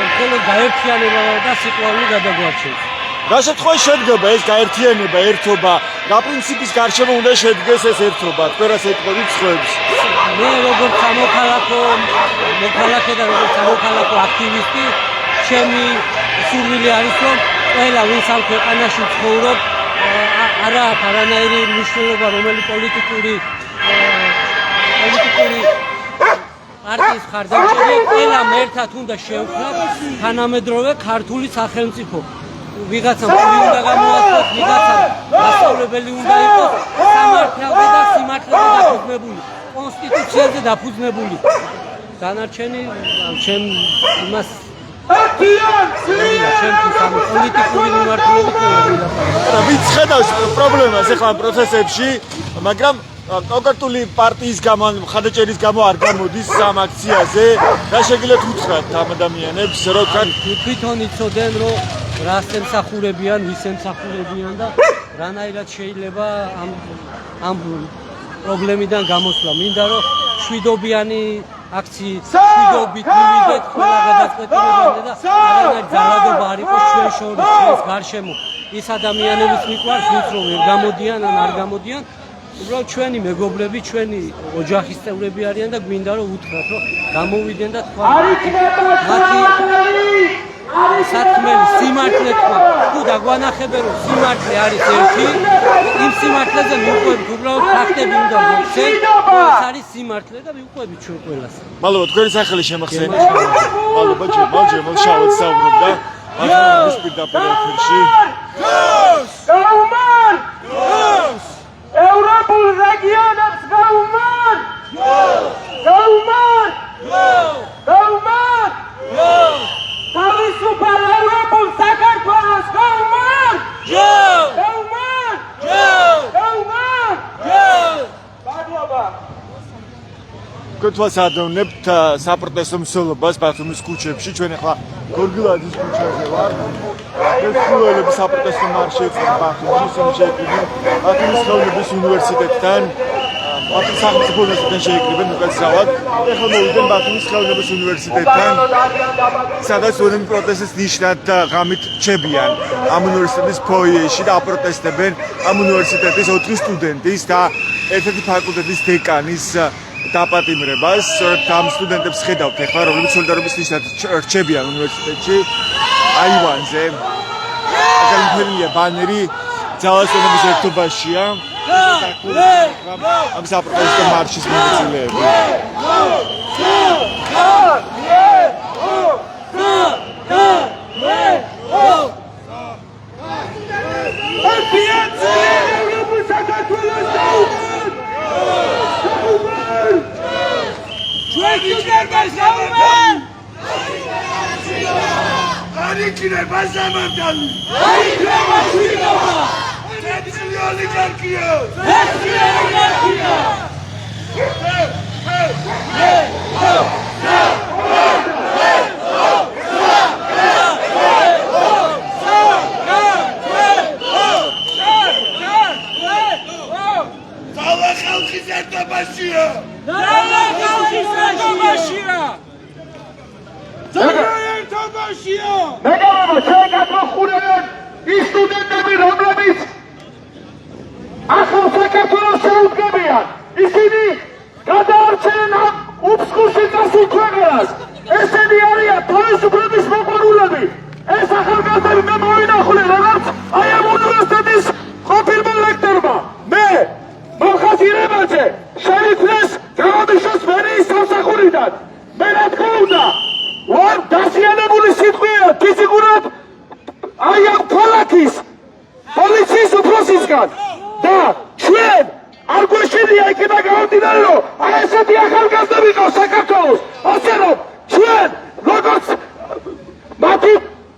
მხოლოდ გაერთიანება და სიყვარული გადაგვარჩევს. რა შემთხვევაში შედგება ეს გაერთიანება, ერთობა? რა პრინციპის გარშემო უნდა შედგეს ეს ერთობა? თქვენ რას ეტყობთ სხვებს? მე როგორც მოქალაქე და როგორც სამოქალაქო აქტივისტი, ჩემი სურვილი არის, რომ ყველა ვინც ამ ქვეყანაში ცხოვრობს, არა აქვს არანაირი მნიშვნელობა რომელი პოლიტიკური პარტიის ხარდამჭერია ყველამ ერთად უნდა შევქმნათ თანამედროვე ქართული სახელმწიფო. ვიღაცამ ფული უნდა გამოაცხადოს, ვიღაცამ მასწავლებელი უნდა იყოს სამართალზე და სიმართლეზე დაფუძნებული, კონსტიტუციაზე დაფუძნებული. დანარჩენი ჩემ იმას პოლიტიკური მიმართულებით ვინც ხედავს პრობლემას ახლა პროცესებში, მაგრამ კონკრეტული პარტიის გამო, მხარდაჭერის გამო არ გამოდის ამ აქციაზე და შეგიძლიათ უთხრათ ამ ადამიანებს, რომ თვითონ იცოდნენ, რომ რას ემსახურებიან, ვის ემსახურებიან და რანაირად შეიძლება ამ პრობლემიდან გამოსვლა. მინდა რომ შვიდობიანი აქციით, შვიდობით მივიდეთ ყველა გადაწყვეტილებამდე და არანაირი ძალადობა არ იყოს ჩვენ შორის, ჩვენს გარშემო. ის ადამიანების მიყვარს, ვინც რომ ვერ გამოდიან ან არ გამოდიან, უბრალოდ ჩვენი მეგობრები, ჩვენი ოჯახის წევრები არიან და გვინდა რომ უთხრათ, რომ გამოვიდნენ და თქვა სათქმელი სიმართლე თქვა, თუ დაგვანახებენ რომ სიმართლე არის ერთი, იმ სიმართლეზე მივყვებით, უბრალოდ ფაქტები უნდა მოგცენ, ეს არის სიმართლე და მივყვებით ჩვენ ყველას. მადლობა, თქვენი სახელი შემახსენეთ. მადლობა, ჯერ შავად საუბრობდა. ახლა პირდაპირ ეთერში. გაუმარ! ევროპულ რეგიონებს გაუმარ! გაუმარ! გაუმარ! თავისუფალ ევროპულ საქართველოს გაუმარ! გაუმარ! გაუმარ! მადლობა! გვეთვალსაჩინებთ საპროტესტო მსვლელობას ბათუმის ქუჩებში. ჩვენ ახლა გორგილაძის ქუჩაზე ვარ. ეს სულელები საპროტესტო მარში ეწევა ბათუმში, შეეკრიბნენ ბათუმის ხელოვნების უნივერსიტეტთან, ბათუმის სახელმწიფო უნივერსიტეტთან შეეკრიბნენ უკაცრავად. ეხლა მოვიდნენ ბათუმის ხელოვნების უნივერსიტეტთან, სადაც ოდენ პროტესტის ნიშნად ღამით რჩებიან ამ უნივერსიტეტის ფოიეში და აპროტესტებენ ამ უნივერსიტეტის 4 სტუდენტის და ერთ-ერთი ფაკულტეტის დეკანის დაპატიმრებას. ამ სტუდენტებს ხედავთ ახლა, რომლებიც სოლიდარობის ნიშნად რჩებიან უნივერსიტეტში აივანზე. აგალითელია ბანერი ძალასწორების ერთობაშია. ამ საპროტესტო მარშის მონაწილეები. არიქნება სამართალი! არიქნება შვიდობა! ერთი ოლიგარქია! ერთი ოლიგარქია! ძალა ხალხის ერთობაშია! ძალა ხალხის ერთობაშია! მეგობრებო, ჩვენ გათვალისწინებთ ის სტუდენტები, რომლებიც ახალ საქართველოს შეუდგებიან. ისინი გადაარჩენენ ამ უფსკუში წასულ ქვეყანას. ესენი არიან თავისუფლების მოყვარულები. ეს ახალგაზრდები მე მოვინახულე, როგორც აი ამ უნივერსიტეტის ყოფილმა ლექტორმა. მე მალხაზი რებაძე შეიქმნეს გამოდიშოს მერიის სამსახურიდან. მე რა თქმა უნდა ვარ დასიანებული სიტყვია ფიზიკურად აი ამ ქალაქის პოლიციის უფროსისგან და ჩვენ არ გვეშინია იქნება გამომდინარე რომ აი ესეთი ახალგაზრდები ყავს საქართველოს, ასე რომ ჩვენ როგორც მათი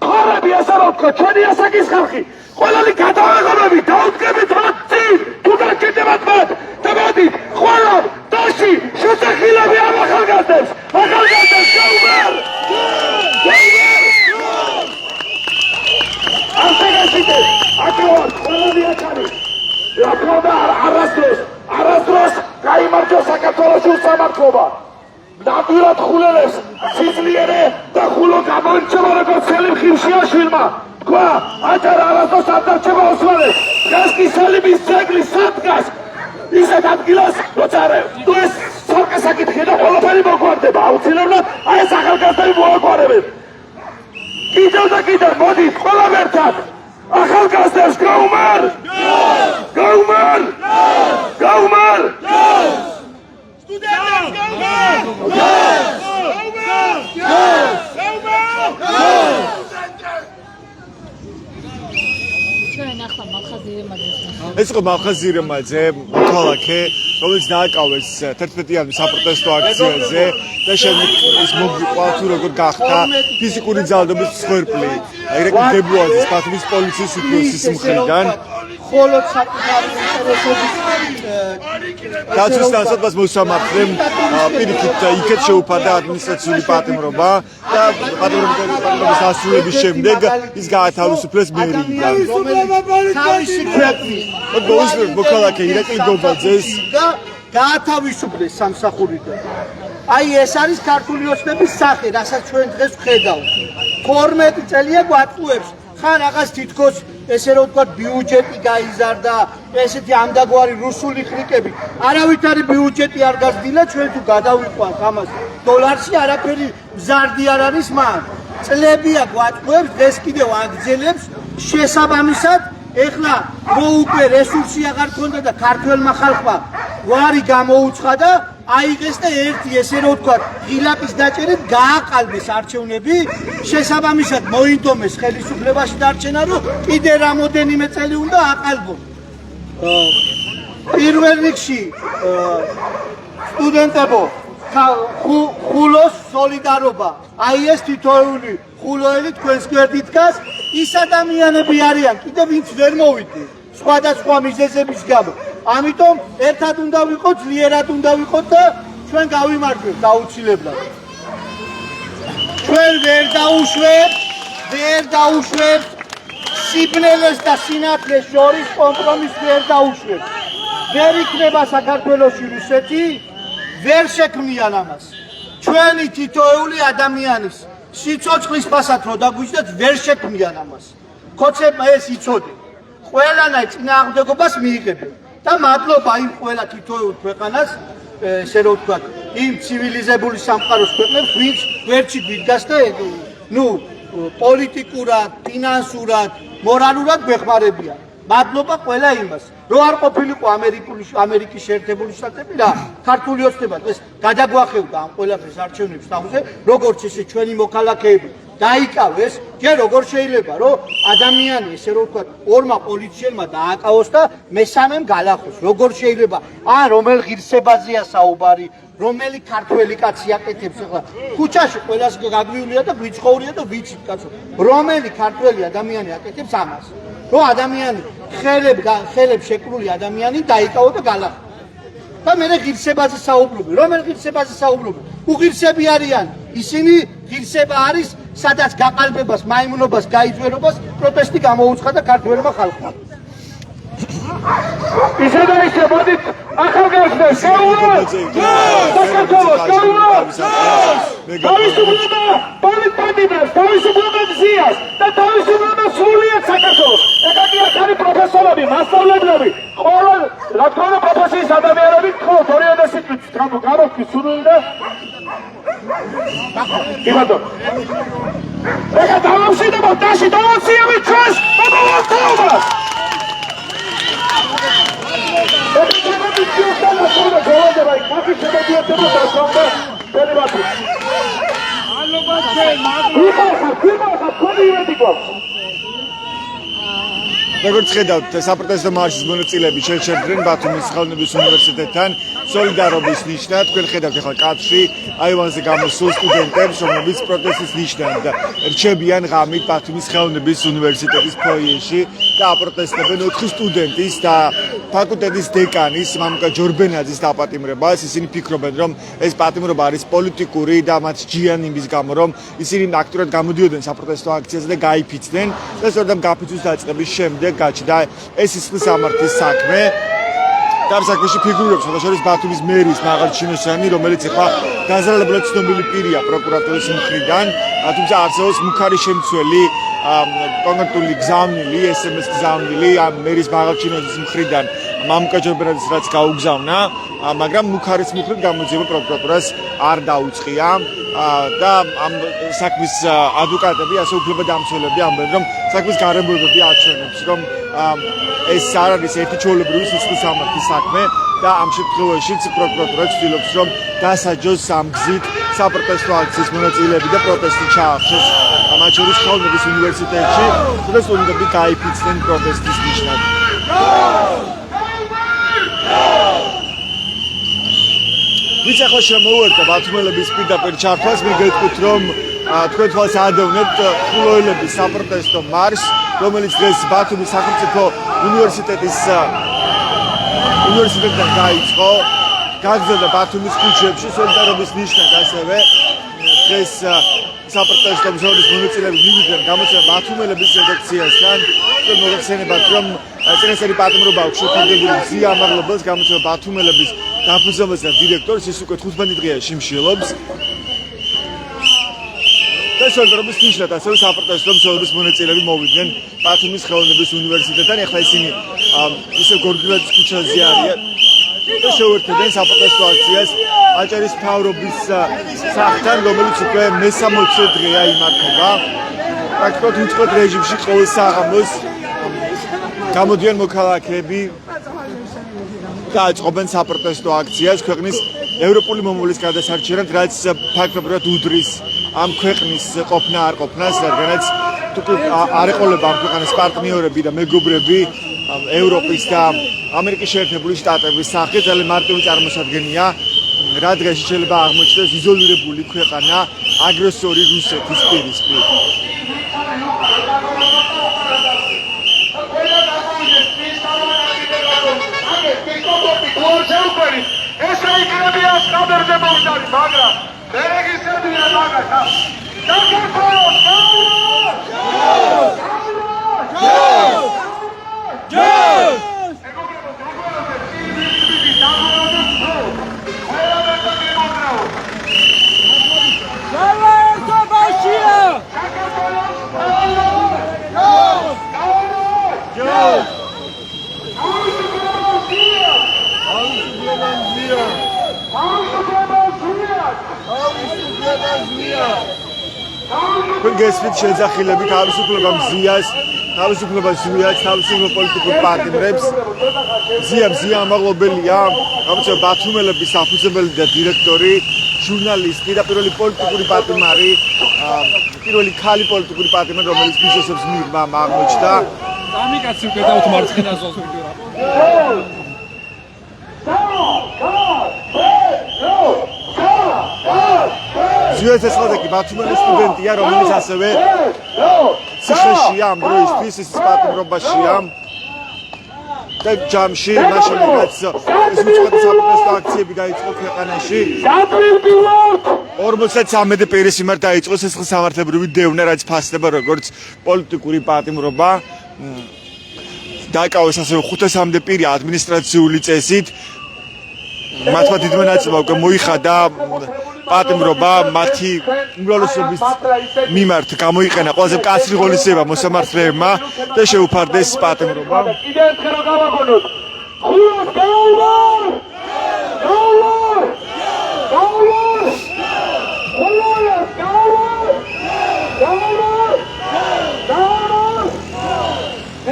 ხარები, ასე რომ თქვა, ჩვენი ასაკის ხალხი ყველანი გადავეღებებით, დაუდგებით მათ წინ, თუ გაჩნდებათ მათ და მოდით ყველა დაში შეძახილები ამ ახალგაზრდებს გაუმარ! ასეგაშიდე, აკევარ, ყველანი აქარი. რა თქმა უნდა, არასდროს გაიმარჯვა საქართველოში უსამართლობა. ნამდვილად ხულელებს სიძლიერე და ხულო გამოირჩევა როგორც სელიმ ხიმშიაშვილმა. თქვა, აჭარა არასდროს არ დარჩება ოსმალეთს. დგას კი სელიმის ძეგლი სადგას. ისეთ ადგილას, როცა თუ ეს სალკე საკითხია და ყველაფერი მოგვარდება, აუცილებლად აი ეს ახალგაზრდები მოაგვარებენ. კიდევ და კიდევ მოდით ყველამ ერთად ახალგაზრდებს გაუმარ! გაუმარ! გაუმარ! სტუდენტებს გაუმარ! ჩვენ ახლა მალხაზირემაძეს ეს იყო მალხაზირემაძე მოქალაქე, რომელიც დააკავეს 11-იანი საპროტესტო აქციაზე და შემდეგ ის მოგვიყვა თუ როგორ გახდა ფიზიკური ძალადობის მსხვერპლი. ირაკლი გებუაძის ბათუმის პოლიციის უფროსის მხრიდან ხოლო საკუთარი ინტერესების დაცვის დასადებას მოსამართლემ პირიქით იქეთ შეუფარდა ადმინისტრაციული პატიმრობა და პატიმრობის დასრულების შემდეგ ის გაათავისუფლეს მერიიდან. თავისი ქვეყნის მოქალაქე ირაკლი გებუაძეს გაათავისუფლეს სამსახურიდან. აი ეს არის ქართული ოცნების სახე, რასაც ჩვენ დღეს ვხედავთ. 12 წელია გვატყუებს, ხან რაღაც თითქოს ესე რომ ვთქვათ ბიუჯეტი გაიზარდა, ესეთი ამდაგვარი რუსული ხრიკები. არავითარი ბიუჯეტი არ გაზრდილა, ჩვენ თუ გადავიყვანთ ამას დოლარში არაფერი მზარდი არ არის მან. წლებია გვატყუებს, დღეს კიდევ აგრძელებს შესაბამისად ეხლა რო უკვე რესურსი აღარ ქონდა და ქართველმა ხალხმა ვარი გამოუცხადა, აიღეს და ერთი ესე რომ ვთქვათ ღილაკის დაჭერით გააყალბეს არჩევნები, შესაბამისად მოინდომეს ხელისუფლებაში დარჩენა, რომ კიდე რამოდენიმე წელი უნდა აყალბონ. პირველ რიგში სტუდენტებო, ხულოს სოლიდარობა, აი ეს თითოეული ხულოელი თქვენს გვერდით დგას, ის ადამიანები არიან, კიდე ვინც ვერ მოვიდი სხვადასხვა მიზეზების გამო. ამიტომ ერთად უნდა ვიყოთ, ძლიერად უნდა ვიყოთ და ჩვენ გავიმარჯვებთ აუცილებლად. ჩვენ ვერ დაუშვებთ სიბნელეს და სინათლეს შორის კომპრომისს ვერ დაუშვებთ. ვერ იქნება საქართველოში რუსეთი, ვერ შექმნიან ამას. ჩვენი თითოეული ადამიანის სიცოცხლის ფასად რო დაგვიჯდეთ, ვერ შექმნიან ამას. ხოცებმა ეს იცოდე. ყველანაირ წინააღმდეგობას მიიღებენ. და მადლობა იმ ყველა თითოეულ ქვეყანას, ესე რომ ვთქვათ, იმ ცივილიზებული სამყაროს ქვეყნებს, ვინც გვერდში გვიდგას და პოლიტიკურად, ფინანსურად, მორალურად გვეხმარებიან. მადლობა ყველა იმას. რო არ ყოფილიყო ამერიკის შეერთებული შტატები რა, ქართული ოცნება ეს გადაგვახევდა ამ ყველაფერს არჩევნების თაგვზე, როგორც ესე ჩვენი მოქალაქეები დაიკავეს, ჯერ როგორ შეიძლება რომ ადამიანი ესე რომ ვთქვათ ორმა პოლიციელმა დააკავოს და მესამემ გალახოს, როგორ შეიძლება ან რომელ ღირსებაზეა საუბარი, რომელი ქართველი კაცი აკეთებს ახლა ქუჩაში ყველას გაგვიულია და გვიცხოვრია და ვიცით კაცო, რომელი ქართველი ადამიანი აკეთებს ამას, რომ ადამიანი ხელებ შეკრული ადამიანი დაიკავო და გალახო. და მე ღირსებაზე საუბრობ, რომელ ღირსებაზე საუბრობ? უღირსები არიან, ისინი ღირსება არის, სადაც გაყალბებას, მაიმუნობას, გაიძვერობას პროტესტი გამოუცხადა ქართველმა ხალხმა. ისე და ისე მოდით ახალგაზრდებს გაუმართ! საქართველოს გაუმართ! თავისუფლება პოლიტიკას, თავისუფლება გზიას და თავისუფლება სრულიად საქართველოს. ეხლა კი არის პროფესორები, მასწავლებლები, ყველა რა თქმა უნდა პროფესიის ადამიანები თქოს ორიოდე სიტყვით გამოვხვის სურვილი და იბადო. ეხლა დავამშვიდობ დაში დავამშვიდობ ჩვენს მომავალთაობას. როგორც ხედავთ, საპროტესტო მარშის მონაწილეები შეერთდნენ ბათუმის ხელოვნების უნივერსიტეტთან სოლიდარობის ნიშნად. თქვენ ხედავთ ახლა კადრში აივანზე გამოსულ სტუდენტებს, რომლებიც პროტესტის ნიშნად რჩებიან ღამით ბათუმის ხელოვნების უნივერსიტეტის ფოიეში და აპროტესტებენ 4 სტუდენტის და ფაკულტეტის დეკანის მამუკა ჯორბენაძის დაპატიმრებას. ისინი ფიქრობენ, რომ ეს პატიმრობა არის პოლიტიკური და მათ ჯიან იმის გამო, რომ ისინი აქტიურად გამოდიოდნენ საპროტესტო აქციაზე და გაიფიცნენ და სწორედ გაფიცვის დაწყების შემდეგ გაჩნდა ეს სისხლის სამართლის საქმე. და ამ საქმეში ფიგურობს შესაძლოა ბათუმის მერის მაღალჩინოსანი, რომელიც ახლა გაზრდალებლად ცნობილი პირია პროკურატურის მხრიდან, თუმცა არსებობს მუქარი შემცველი კონკრეტული გზავნილი, SMS გზავნილი ამ მერის მაღალჩინოსის მხრიდან მამუკა ჯორბენაძის რაც გაუგზავნა მაგრამ მუქარის მუხლით გამოძიება პროკურატურას არ დაუწყია და ამ საქმის ადვოკატები, ასე უფლებადამცველები ამბობენ, რომ საქმის გარემოებები აჩვენებს, რომ ეს არ არის ერთი ჩვეულებრივი სისხლის სამართლის საქმე და ამ შემთხვევაშიც პროკურატურა ცდილობს, რომ დასაჯოს ამ გზით საპროტესტო აქციის მონაწილეები და პროტესტი ჩაახშეს მათ შორის ხელოვნების უნივერსიტეტში, სადაც სტუდენტები გაიფიცნენ პროტესტის ნიშნად. ვინც ახლა შემოუერთდა ბათუმელების პირდაპირ ჩართვას, მე გეტყვით, რომ თქვენ თვალს ადევნებთ ხულოელების საპროტესტო მარშს, რომელიც დღეს ბათუმის სახელმწიფო უნივერსიტეტიდან დაიწყო, გაგრძელდა ბათუმის ქუჩებში სოლიდარობის ნიშნად, ასევე დღეს საპროტესტო მზაურის მონაწილეები მივიდნენ გამოცემა ბათუმელების რედაქციასთან, რომ მოგეხსენებათ, რომ წინასწარი პატიმრობა აქვს შეფარდებული მზია ამაღლობელს გამოცემა ბათუმელების დაფუძნებელს და დირექტორს, ის უკვე 15 დღეში მშილობს. და სოლიდარობის ნიშნად ასევე საპროტესტო მცველების მონაწილეები მოვიდნენ ბათუმის ხელოვნების უნივერსიტეტთან. ეხლა ისინი ისევ გორგილაძის ქუჩაზე არიან და შეუერთდნენ საპროტესტო აქციას აჭარის მთავრობის სახლთან, რომელიც უკვე მე-60 დღეა იმართება. პრაქტიკულად უწყლოდ რეჟიმში ყოველ საღამოს გამოდიან მოქალაქეები და აწყობენ საპროტესტო აქციას ქვეყნის ევროპული მომავლის გადასარჩენად, რაც ფაქტობრივად უდრის ამ ქვეყნის ყოფნა არ ყოფნას, რადგანაც არ ეყოლება ამ ქვეყნის პარტნიორები და მეგობრები ევროპის და ამერიკის შეერთებული შტატების სახით ძალიან მარტივი წარმოსადგენია, რა დღეში შეიძლება აღმოჩნდეს იზოლირებული ქვეყანა აგრესორი რუსეთის პირისპირ. ესე იქნებია სტანდარტებოვიდარი, მაგრამ რეგისტრირებულია მაგათა. საქართველოს გესმით შეძახილებით თავისუფლება მზიას, თავისუფლება ზვიას, თავისუფლება პოლიტიკურ პარტნიორებს. მზია ამაღლობელია, გამოცემა ბათუმელების საფუძველი და დირექტორი, ჟურნალისტი და პირველი პოლიტიკური პატიმარი, პირველი ქალი პოლიტიკური პატიმარი, რომელიც ბიზნესებს მიღმა აღმოჩნდა. ამიკაცი უკვე დავთ მარცხენა ზოლს ვიდეო. ზვიას ესხადაკი ბათუმელის სტუდენტია, რომელიც ასევე ციხეშია ამ დროისთვის, ის პატიმრობაშია. და ჯამში მაშინ რაც ეს უცხოელი საპროტესტო აქციები დაიწყო ქვეყანაში. 53 პირის მიმართ დაიწყო სისხლის სამართლებრივი დევნა, რაც ფასდება როგორც პოლიტიკური პატიმრობა. დაიკავეს ასევე 500 პირი ადმინისტრაციული წესით. მათმა დიდმა ნაწილმა უკვე მოიხადა პატიმრობა მათი უმრავლესობის მიმართ გამოიყენა ყველაზე მკაცრი ღონისძიება მოსამართლეებმა და შეუფარდეს პატიმრობა.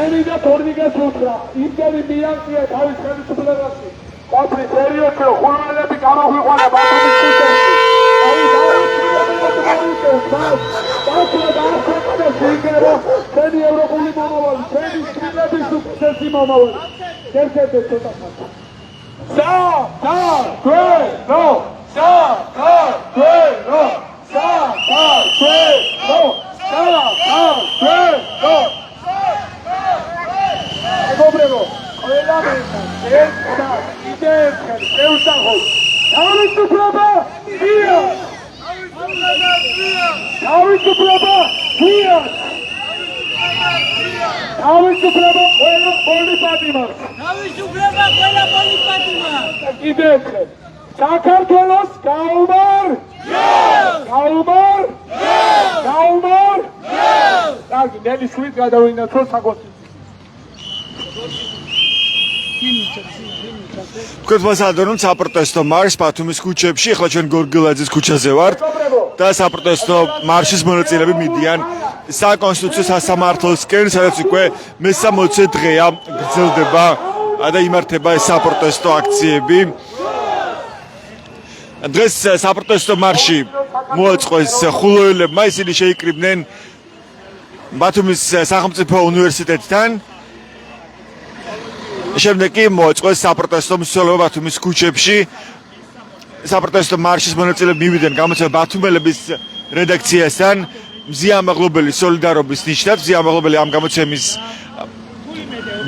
ემიდა თორნიგას უთხრა, იმდენი მიაღწია თავის ხელისუფლებაში. Patri seriously, ხულოელები გამოგვიყვანა ბათუმის ქუჩებში. Teni ევროპული მომავალი, teni შვილების უხსესი მომავალი. ერთ-ერთი ცოტა ხანს. საქართველო! საქართველო! საქართველო! საქართველო! მეგობრებო, ყველა მეცა ერთად იდეებთან შევსახოთ. თავისუფლება ღია! თავისუფლება ღია! თავისუფლება ყველა პოლიტიკამარს. თავისუფლება ყველა პოლიტიკამარს. იდეებთან. საქართველოს გაუმარ! გაუმარ! გაუმარ! კარგი, ნელი შვიდ გადავინაცვლოთ საკონსტიტუციო. თქვენ მოსადონ საპროტესტო მარშს ბათუმის ქუჩებში, ახლა ჩვენ გორგილაძის ქუჩაზე ვართ და საპროტესტო მარშის მონაწილეები მიდიან საკონსტიტუციო სასამართლოსკენ, სადაც უკვე მე-60 დღეა გრძელდება და იმართება ეს საპროტესტო აქციები. დღეს საპროტესტო მარში მოაწყოს ხულოელებმა, ისინი შეიკრიბნენ ბათუმის სახელმწიფო უნივერსიტეტთან. შემდეგ კი მოაწყოს საპროტესტო მსვლელობა ბათუმის ქუჩებში. საპროტესტო მარშის მონაწილეები მივიდნენ გამოცემა ბათუმელების რედაქციასთან მზიამაღლობელი სოლიდარობის ნიშნად. მზიამაღლობელი ამ გამოცემის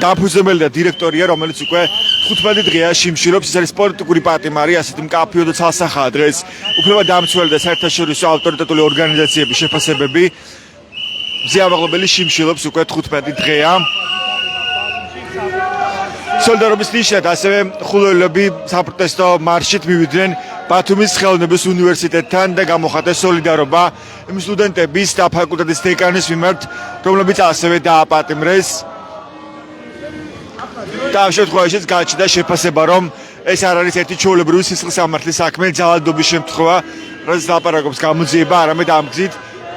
დამფუძნებელი და დირექტორია, რომელიც უკვე 15 დღეა შიმშილობს. ეს არის პოლიტიკური პატიმარი, ასეთი მკაფიო და ცალსახაა დღეს უფლებადამცველი და საერთაშორისო ავტორიტეტული ორგანიზაციების შეფასებები. მზიამაღლობელი შიმშილობს უკვე 15 დღეა. სოლიდარობის ნიშნად ასევე ხულოელები საპროტესტო მარშით მივიდნენ ბათუმის ხელოვნების უნივერსიტეტთან და გამოხატეს სოლიდარობა იმ სტუდენტების და ფაკულტეტის დეკანის მიმართ, რომლებიც ასევე დააპატიმრეს. და ამ შემთხვევაშიც გაჩნდა შეფასება, რომ ეს არ არის ერთი ჩვეულებრივი სისხლისამართლის საქმე, ძალადობის შემთხვევა, რაც ლაპარაკობს გამოძიება, არამედ ამ გზით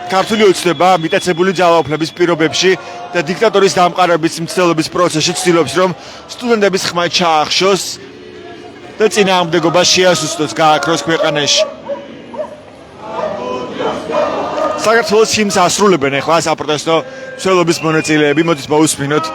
ქართული ოცნება მიტაცებული ძალაუფლების პირობებში და დიქტატორის დამყარების მცდელობის პროცესში ცდილობს, რომ სტუდენტების ხმა ჩაახშოს და წინააღმდეგობა შეასუსტოს, გააქროს ქვეყანაში. საქართველოს ჰიმნს ასრულებენ ახლა საპროტესტო მსვლელობის მონაწილეები, მოდით მოусმინოთ.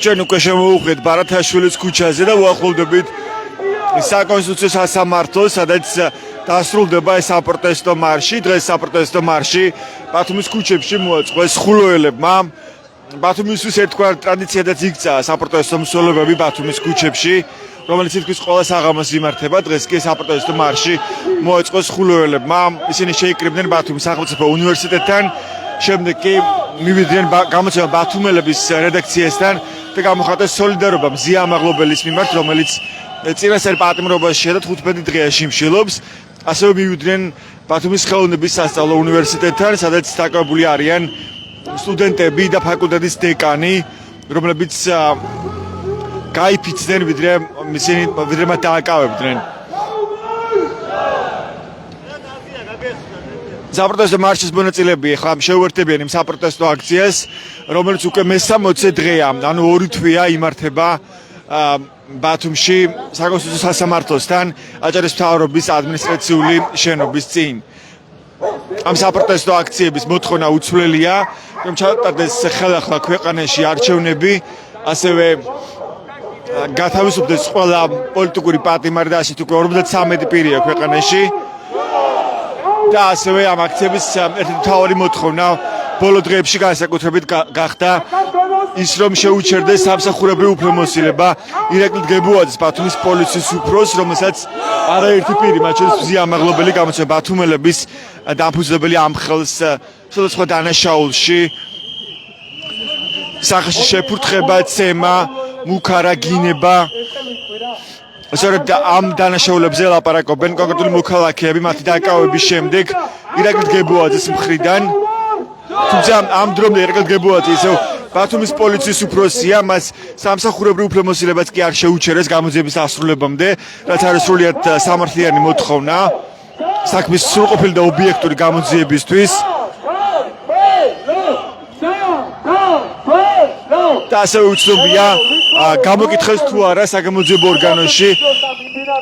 ჩვენ უკვე შემოვუხვდით ბარათაშვილის ქუჩაზე და ვუახლოვდებით საკონსტიტუციო სასამართლოს, სადაც დასრულდება ეს საპროტესტო მარში. დღეს საპროტესტო მარში ბათუმის ქუჩებში მოაწყოს ხულოელებმა. ბათუმისთვის ერთგვარ ტრადიციადაც იქცა საპროტესტო მსვლელობები ბათუმის ქუჩებში, რომელიც თითქმის ყველა საღამოს იმართება. დღეს კი საპროტესტო მარში მოაწყოს ხულოელებმა. ისინი შეიკრიბნენ ბათუმის სახელმწიფო უნივერსიტეტთან. შემდეგ კი მივიდნენ გამოცემა ბათუმელების რედაქციასთან და გამოხატეს სოლიდარობა მზიამაღლობელის მიმართ, რომელიც წინასწარ პატიმრობაშია და 15 დღეა შიმშილობს. ასევე მივიდნენ ბათუმის ხელოვნების სასწავლო უნივერსიტეტთან, სადაც დაკავებული არიან სტუდენტები და ფაკულტეტის დეკანი, რომლებიც გაიფიცნენ ვიდრე მათ დააკავებდნენ. საპროტესტო მარშის მონაწილეები ახლა შეუერთებიან იმ საპროტესტო აქციას, რომელიც უკვე მე-60 დღეა, ანუ 2 თვეა იმართება ბათუმში საკონსტიტუციო სასამართლოსთან აჭარის მთავრობის ადმინისტრაციული შენობის წინ. ამ საპროტესტო აქციების მოთხოვნა უცვლელია, რომ ჩატარდეს ხელახლა ქვეყანაში არჩევნები, ასევე გათავისუფლდეს ყველა პოლიტიკური პატიმარი და ასეთ უკვე 53 პირია ქვეყანაში. და ასევე ამ აქციების ერთი მთავარი მოთხოვნა ბოლო დღეებში განსაკუთრებით გახდა ის, რომ შეუჩერდეს სამსახურებრივი უფლებამოსილება ირაკლი დგებუაძის ბათუმის პოლიციის უფროსს, რომელსაც არაერთი პირი, მათ შორის მზიამაღლობელი გამოცემა ბათუმელების დამფუძნებელი ამ ხელს სხვადასხვა დანაშაულში სახეში შეფურთხება, ცემა, მუქარა, გინება. სწორედ ამ დანაშაულებზე ლაპარაკობენ კონკრეტული მოქალაქეები მათი დაკავების შემდეგ ირაკლი დგებუაძის მხრიდან. თუმცა ამ დრომდე ირაკლი დგებუაძე ისევ ბათუმის პოლიციის უფროსია, მას სამსახურებრივ უფლებამოსილებაც კი არ შეუჩერეს გამოძიების დასრულებამდე, რაც არის სრულიად სამართლიანი მოთხოვნა საქმის სრულყოფილი და ობიექტური გამოძიებისთვის. და ასევე უცნობია გამოკითხეს თუ არა საგამოძიებო ორგანოში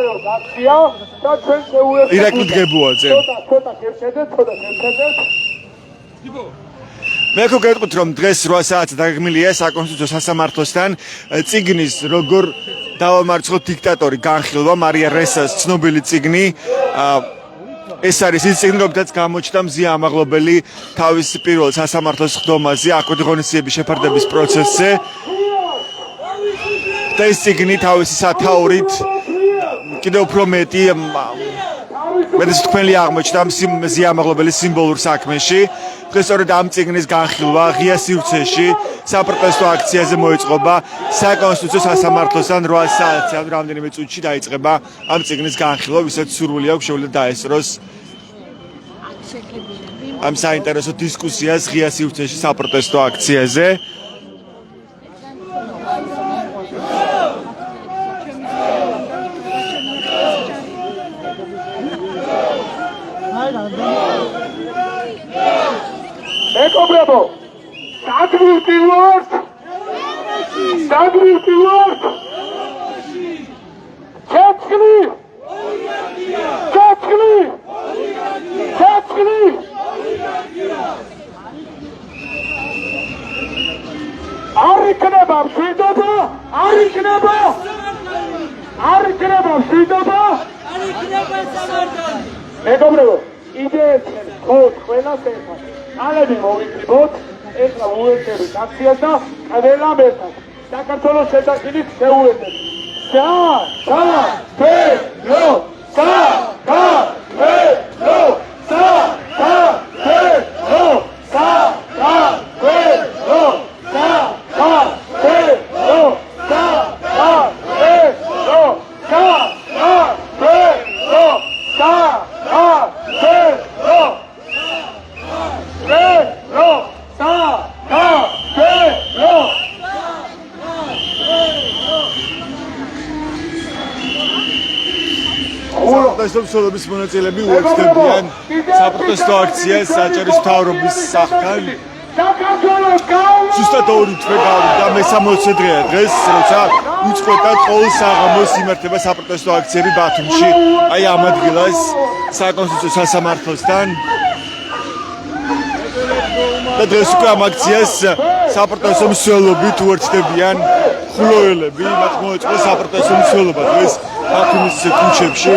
მეგობრებო, აქცია და ჩვენ შეუერთდით. ირაკლი დგებუაძე. ცოტა შევხედეთ. მე ხო გეტყვით რომ დღეს 8 საათზე დაგეგმილია საკონსტიტუციო სასამართლოსთან წიგნის როგორ დავამარცხოთ დიქტატორი განხილვა მარია რესას ცნობილი წიგნი ეს არის ის წიგნი რომელთაც გამოჩნდა მზია ამაღლობელი თავის პირველ სასამართლოს ხდომაზე აკვეთი ღონისძიების შეფარდების პროცესზე და ეს წიგნი თავისი სათაურით კიდევ უფრო მეტი მეც თქვენი აღმოჩნდა მზია ამაღლობელი სიმბოლურ საქმეში დღეს სწორედ ამ წიგნის განხილვა ღია სივრცეში საპროტესტო აქციაზე მოეწყობა საკონსტიტუციო სასამართლოსთან 8 საათზე ან რამდენიმე წუთში დაიწყება ამ წიგნის განხილვა ვისაც სურვილი აქვს შეუძლია დაესწროს ამ საინტერესო დისკუსიას ღია სივრცეში საპროტესტო აქციაზე მეგობრებო, დაგვირთვით! ჩეჩლი! არ იქნება მშვიდობა! მეგობრებო, იდეებს ხოთ ყველას ერთად. ალები მოვიკრიბოთ, ეხლა უერთდებით აქციას და ყველამ ერთად. საქართველოს შეთანხმებით შევუერთდებით. სოფლობის მონაწილეები უერთდებიან საპროტესტო აქციას საჭირის მთავრობის სახთან. ზუსტად 2 თვე გავიდა მე 60 დღეა დღეს, როცა უწყვეტა ყოველ საღამოს იმართება საპროტესტო აქციები ბათუმში. აი ამ ადგილას საკონსტიტუციო სასამართლოსთან. და დღეს უკვე ამ აქციას საპროტესტო მსვლელობით უერთდებიან ხულოელები, მათ მოეწყო საპროტესტო მსვლელობა დღეს ბათუმის ქუჩებში.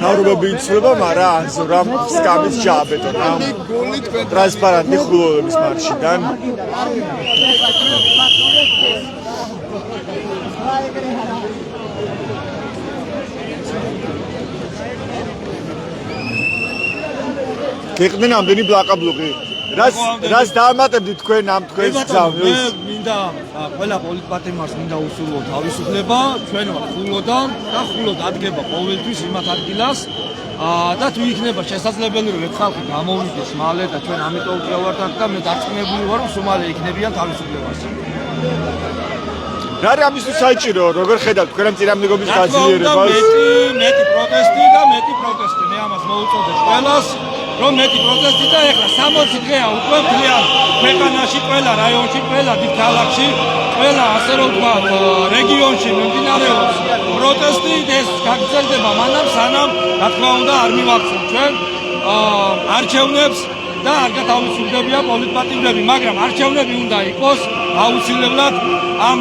მთავრობები იცვლება, მაგრამ აზურამ სკამის ჯაბეთო და ტრანსპარენტი ხულოების მარშიდან. გეყდნენ ამდენი ბლაკაბლუღი. რას დაამატებდით თქვენ ამ თქვენს გზავნილს? მინდა ყველა პოლიტპარტიას მინდა უსურვო თავისუფლება, ჩვენ ვართ ხულოდან და ხულოდ ადგება ყოველთვის იმათ ადგილას და თუ იქნება შესაძლებელი რომ ეს ხალხი გამოვიდეს მალე და ჩვენ ამიტომ ვიყავართ აქ და მე დარწმუნებული ვარ რომ სულ იქნებიან თავისუფლებაში. რა არის ამისთვის საჭირო, როგორ ხედავთ თქვენ ამ წინამდებობის გაძლიერებას? მეტი პროტესტი და მეტი პროტესტი. მე ამას მოვუწოდებ ყველას, რომ მეტი პროტესტი და ეხლა 60 დღეა უკვე მთლიან ქვეყანაში, ყველა რაიონში, ყველა დიდ ქალაქში, ყველა ასე რომ ვთქვათ, რეგიონში მიმდინარეობს პროტესტი, ეს გაგრძელდება მანამ, სანამ რა თქმა უნდა არ მივახცევთ ჩვენ არჩევნებს და არ გათავისუფლებია პოლიტპატიმრები, მაგრამ არჩევნები უნდა იყოს აუცილებლად ამ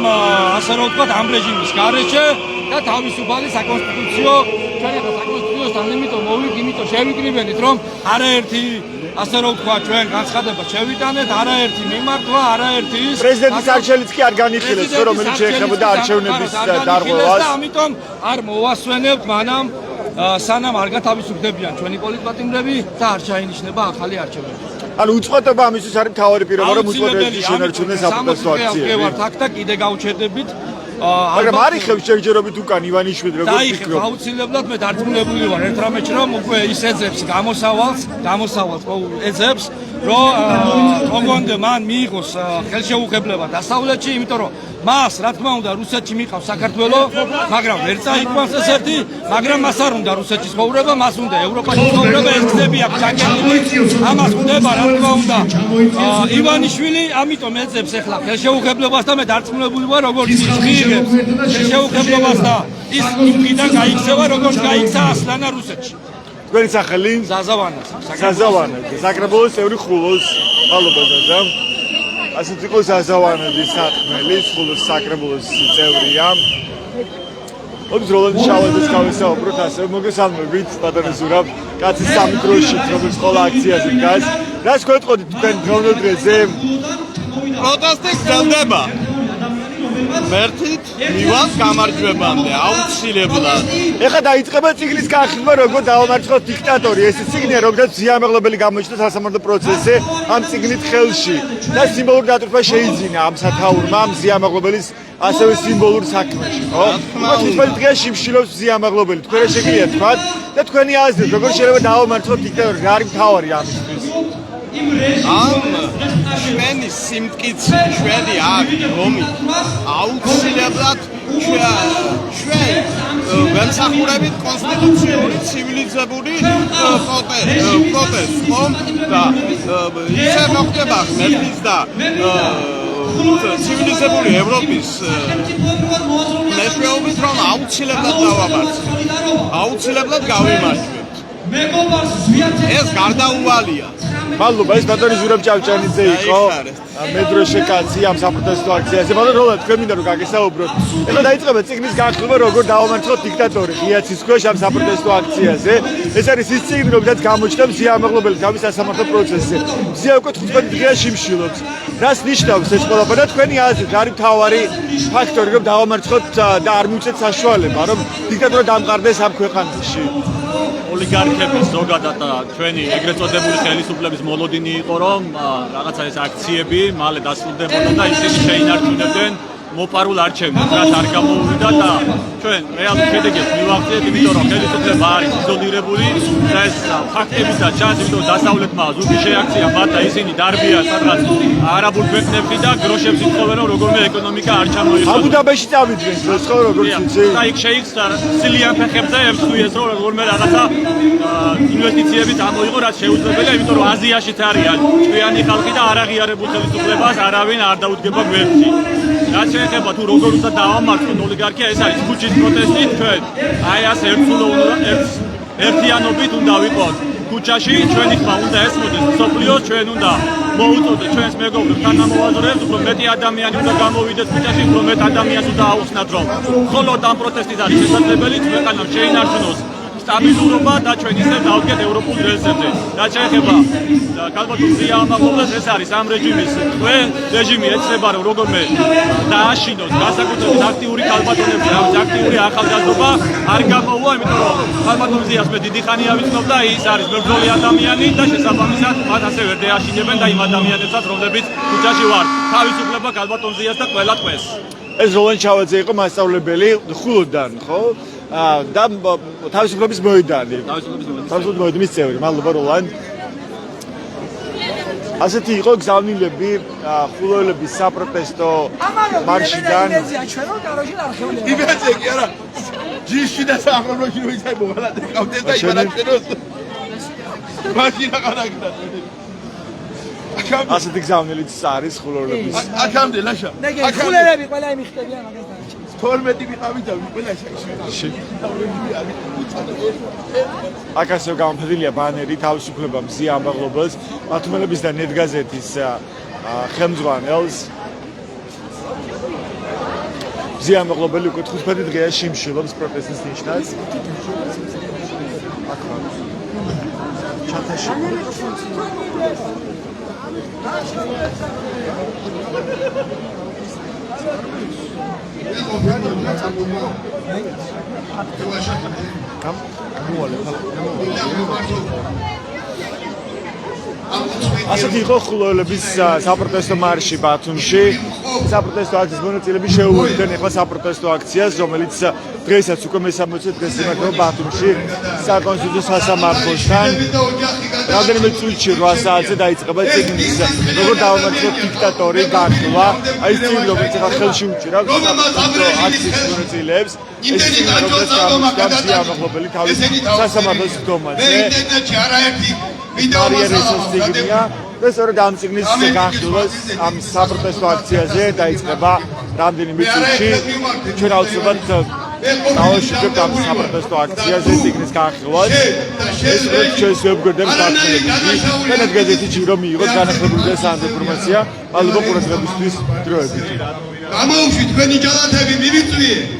ასე რომ ვთქვათ ამ რეჟიმის გარეშე და თავისუფალი საკონსტიტუციო ჩვენი საკონსტიტუციოსთან იმიტომ მოვიდ, იმიტომ შევიკრიბენით, რომ არაერთი ასე რომ ვთქვათ ჩვენ განცხადება შევიტანეთ, არაერთი მიმართვა, არაერთი ის პრეზიდენტის არჩევნიც კი არ განიხილეს, რომელიც შეეხებოდა არჩევნების დარღვევას. ამიტომ არ მოვასვენებთ მანამ სანამ არ გათავისუფლებიან ჩვენი პოლიტპატიმრები და არ ჩაინიშნება ახალი არჩევნები. ანუ უწყვეტობა ამისთვის არის მთავარი პირობა, რომ უწყვეტობის შენარჩუნდეს საპროტესტო აქციები. ვარ აქ და კიდე გავჩერდებით. მაგრამ არ იხევს შეგჯერობით უკან ივანიშვილი როგორც დაიხევ აუცილებლად მე დარწმუნებული ვარ ერთ რამეში რომ უკვე ის ეძებს გამოსავალს ეძებს რომ თოგონდე მან მიიღოს ხელშეუხებლება დასავლეთში იმიტომ რომ მას რა თქმა უნდა რუსეთში მიყავს საქართველო მაგრამ ვერ წაიყვანს ესეთი მაგრამ მას არ უნდა რუსეთში ცხოვრება მას უნდა ევროპაში ცხოვრება ეს გზები აქვს ჩაკეტილი ამას უნდება რა თქმა უნდა ივანიშვილი ამიტომ ეძებს ახლა ხელშეუხებლებას და მე დარწმუნებული ვარ როგორც ის მიიღებს ხელშეუხებლებას და ის იქიდან გაიქცევა როგორც გაიქცა ასლანა რუსეთში თქვენი სახელი ზაზავანა საკრებულოს წევრი ხულოს მადლობა ზაზა ასეთ იყო ზაზავანების საქმელი ხულოს საკრებულოს წევრია ოდით როლანდ შავაძეს გავესაუბროთ ასე მოგესალმებით ბატონო ზურაბ კაცის სამი დროში რომელიც ყველა აქციაზე დგას რას გვეტყოდით თქვენ დღევანდელ დღეზე პროტესტი გრძელდება მერტით მივას გამარჯვებამდე აუცილებლად. ეხლა დაიწყება ციგნის განხილვა როგორ დაამარცხოს დიქტატორი. ეს ციგნია რომელსაც ზიამაღლებელი გამოჩნდა სასამართლო პროცესზე ამ ციგნით ხელში და სიმბოლური დატვირთვა შეიძინა ამ სათაურმა ამ ზიამაღლობელის ასევე სიმბოლურ საქმეში, ხო? თითქმის დღეს შიმშილობს ზიამაღლობელი. თქვენ შეგიძლია თქვა და თქვენი აზრით როგორ შეიძლება დაამარცხოს დიქტატორი? რა არის მთავარი ამისთვის? ამ ჩვენი სიმტკიცე ჩვენი აქ რომით აუცილებლად ჩვენ ვემსახურებით კონსტიტუციური ცივილიზებული პროტესტს ხომ და ისე მოხდება მერტის და ცივილიზებული ევროპის მეშვეობით რომ აუცილებლად დავამარცხებთ აუცილებლად გავიმარჯვებთ ეს გარდაუვალია მადლობა ეს ბატონი ზურაბ ჭავჭანიძე იყო მედროშე კაცი ამ საპროტესტო აქციაზე მაგრამ როლა თქვენ მინდა რომ გაგესაუბროთ ეხლა დაიწყება ციგნის განხილვა როგორ დაამარცხოთ დიქტატორი ღიაცის ქვეშ ამ საპროტესტო აქციაზე ეს არის ის ციგნი რომელსაც გამოჩნდა ზიამაღლობელი თავის სასამართლო პროცესზე ზია უკვე 15 დღეა შიმშილობს რას ნიშნავს ეს ყველაფერი და თქვენი აზრით არის მთავარი ფაქტორი რომ დაამარცხოთ და არ მივუწეთ საშუალება რომ დიქტატორი დამყარდეს ამ ქვეყანაში ოლიგარქების ზოგადად ჩვენი ეგრეთ წოდებული ხელისუფლების მოლოდინი იყო რომ რაღაცა ეს აქციები მალე დასრულდებოდა და ისინი შეინარჩუნებდნენ მოპარულ არჩევნებს რაც არ გამოუვიდა და ჩვენ რეალურ შედეგებს მივახციეთ იმიტომ რომ ხელისუფლება არის იზოლირებული და ეს ფაქტებისა ჩანს იმიტომ დასავლეთმა ზუსტი შეაქცია მათ და ისინი დარბიან სადღაც არაბულ ქვეყნებში და გროშებს ითხოვენ რომ როგორმე ეკონომიკა არ ჩამოიღოს აბუდაბაში წავიდნენ ეს ხო როგორც იცი და იქ შეიქცა სილიან ფეხებზე ემსხვიეს რომ როგორმე რაღაცა ინვესტიციები წამოიღო რაც შეუძლებელია იმიტომ რომ აზიაშიც არიან ჭკვიანი ხალხი და არ აღიარებულ ხელისუფლებას არავინ არ დაუდგება გვერდში რაც შეეხება თუ როგორ უნდა დავამარცხოთ ოლიგარქია ეს არის ქუჩის პროტესტი ჩვენ აი ასე ერთიანობით უნდა ვიყოთ ქუჩაში ჩვენი ხმა უნდა ესმოდეს სოფლიოს ჩვენ უნდა მოუწოდეთ ჩვენს მეგობრებს თანამოაზრეებს უფრო მეტი ადამიანი უნდა გამოვიდეს ქუჩაში უფრო მეტ ადამიანს უნდა აუხსნათ რომ მხოლოდ ამ პროტესტით არის შესაძლებელი ქვეყანამ შეინარჩუნოს სტაბილურობა და ჩვენ ისე დავდგეთ ევროპულ რელსებზე. რაც შეეხება ქალბატონ ზიამაღლობელს ეს არის ამ რეჟიმის რეჟიმი ეცება რომ როგორმე დააშინოს განსაკუთრებით აქტიური ქალბატონები, რაღაც აქტიური ახალგაზრდობა არ გამოუვა, იმიტომ რომ ქალბატონ ზიას მე დიდი ხანია ვიცნობ და ის არის მებრძოლი ადამიანი და შესაბამისად მათ ასე ვერ დააშინებენ და იმ ადამიანებსაც რომლებიც ქუჩაში ვართ. თავისუფლება ქალბატონ ზიას და ყველა ტყვეს. ეს როლანდ შავაძე იყო მასწავლებელი ხულოდან, ხო? და თავისუფლების მოედანი. თავისუფლების მოედნის წევრი. მადლობა როლანდ. ასეთი იყო გზავნილები ხულოელების საპროტესტო მარშიდან. იბეძე კი არა. ჯიში და სამროში ვიძაი მოვალადე ყავდეს და იმარაჩენოს. მაშინ აღარაგდა. ასეთი გზავნილიც არის ხულოელების. აქამდე ლაშა. ხულელები ყველა იმიხდებიან მაგას. 12 ვიყავით და ყველა შეიშვი. აქ ასევე გამოფენილია ბანერი თავისუფლება მზია ამაღლობელს მართლმადიდებლობის და ნეტგაზეთის ხელმძღვანელს. მზია ამაღლობელი უკვე 15 დღეა შიმშილობს პროტესტის ნიშნად. ჩათაში ასეთი იყო ხულოელების საპროტესტო მარში ბათუმში. საპროტესტო აქციის მონაწილეები შეუერთდნენ ახლა საპროტესტო აქციას, რომელიც დღესაც უკვე მე-60 დღეს იმართება ბათუმში საკონსტიტუციო სასამართლოსთან. რამდენიმე წუთში 8 საათზე დაიწყება წიგნის როგორ დავამარცხოთ დიქტატორი გახსნა. აი ეს წიგნი რომელიც ახლა ხელში უჭირავს აქციის მონაწილეებს. ეს წიგნი როგორც გამოსცემს ამაღლობელი თავის სასამართლოს დომაზე. მარიანის წიგნია. და სწორედ ამ წიგნის გახსნას ამ საპროტესტო აქციაზე დაიწყება რამდენიმე წუთში. ჩვენ აუცილებლად დავაშიფრებთ ამ საპროტესტო აქციაზე წიგნის გახსნას. ეს ჩვენს ვებგვერდებს გახსნებაში და ნეტგაზეთში რომ მიიღოთ განახლებული და საინფორმაცია. მადლობა ყურადღებისთვის დროებით. გამოვშვით თქვენი ჯალათები მივიწვიე.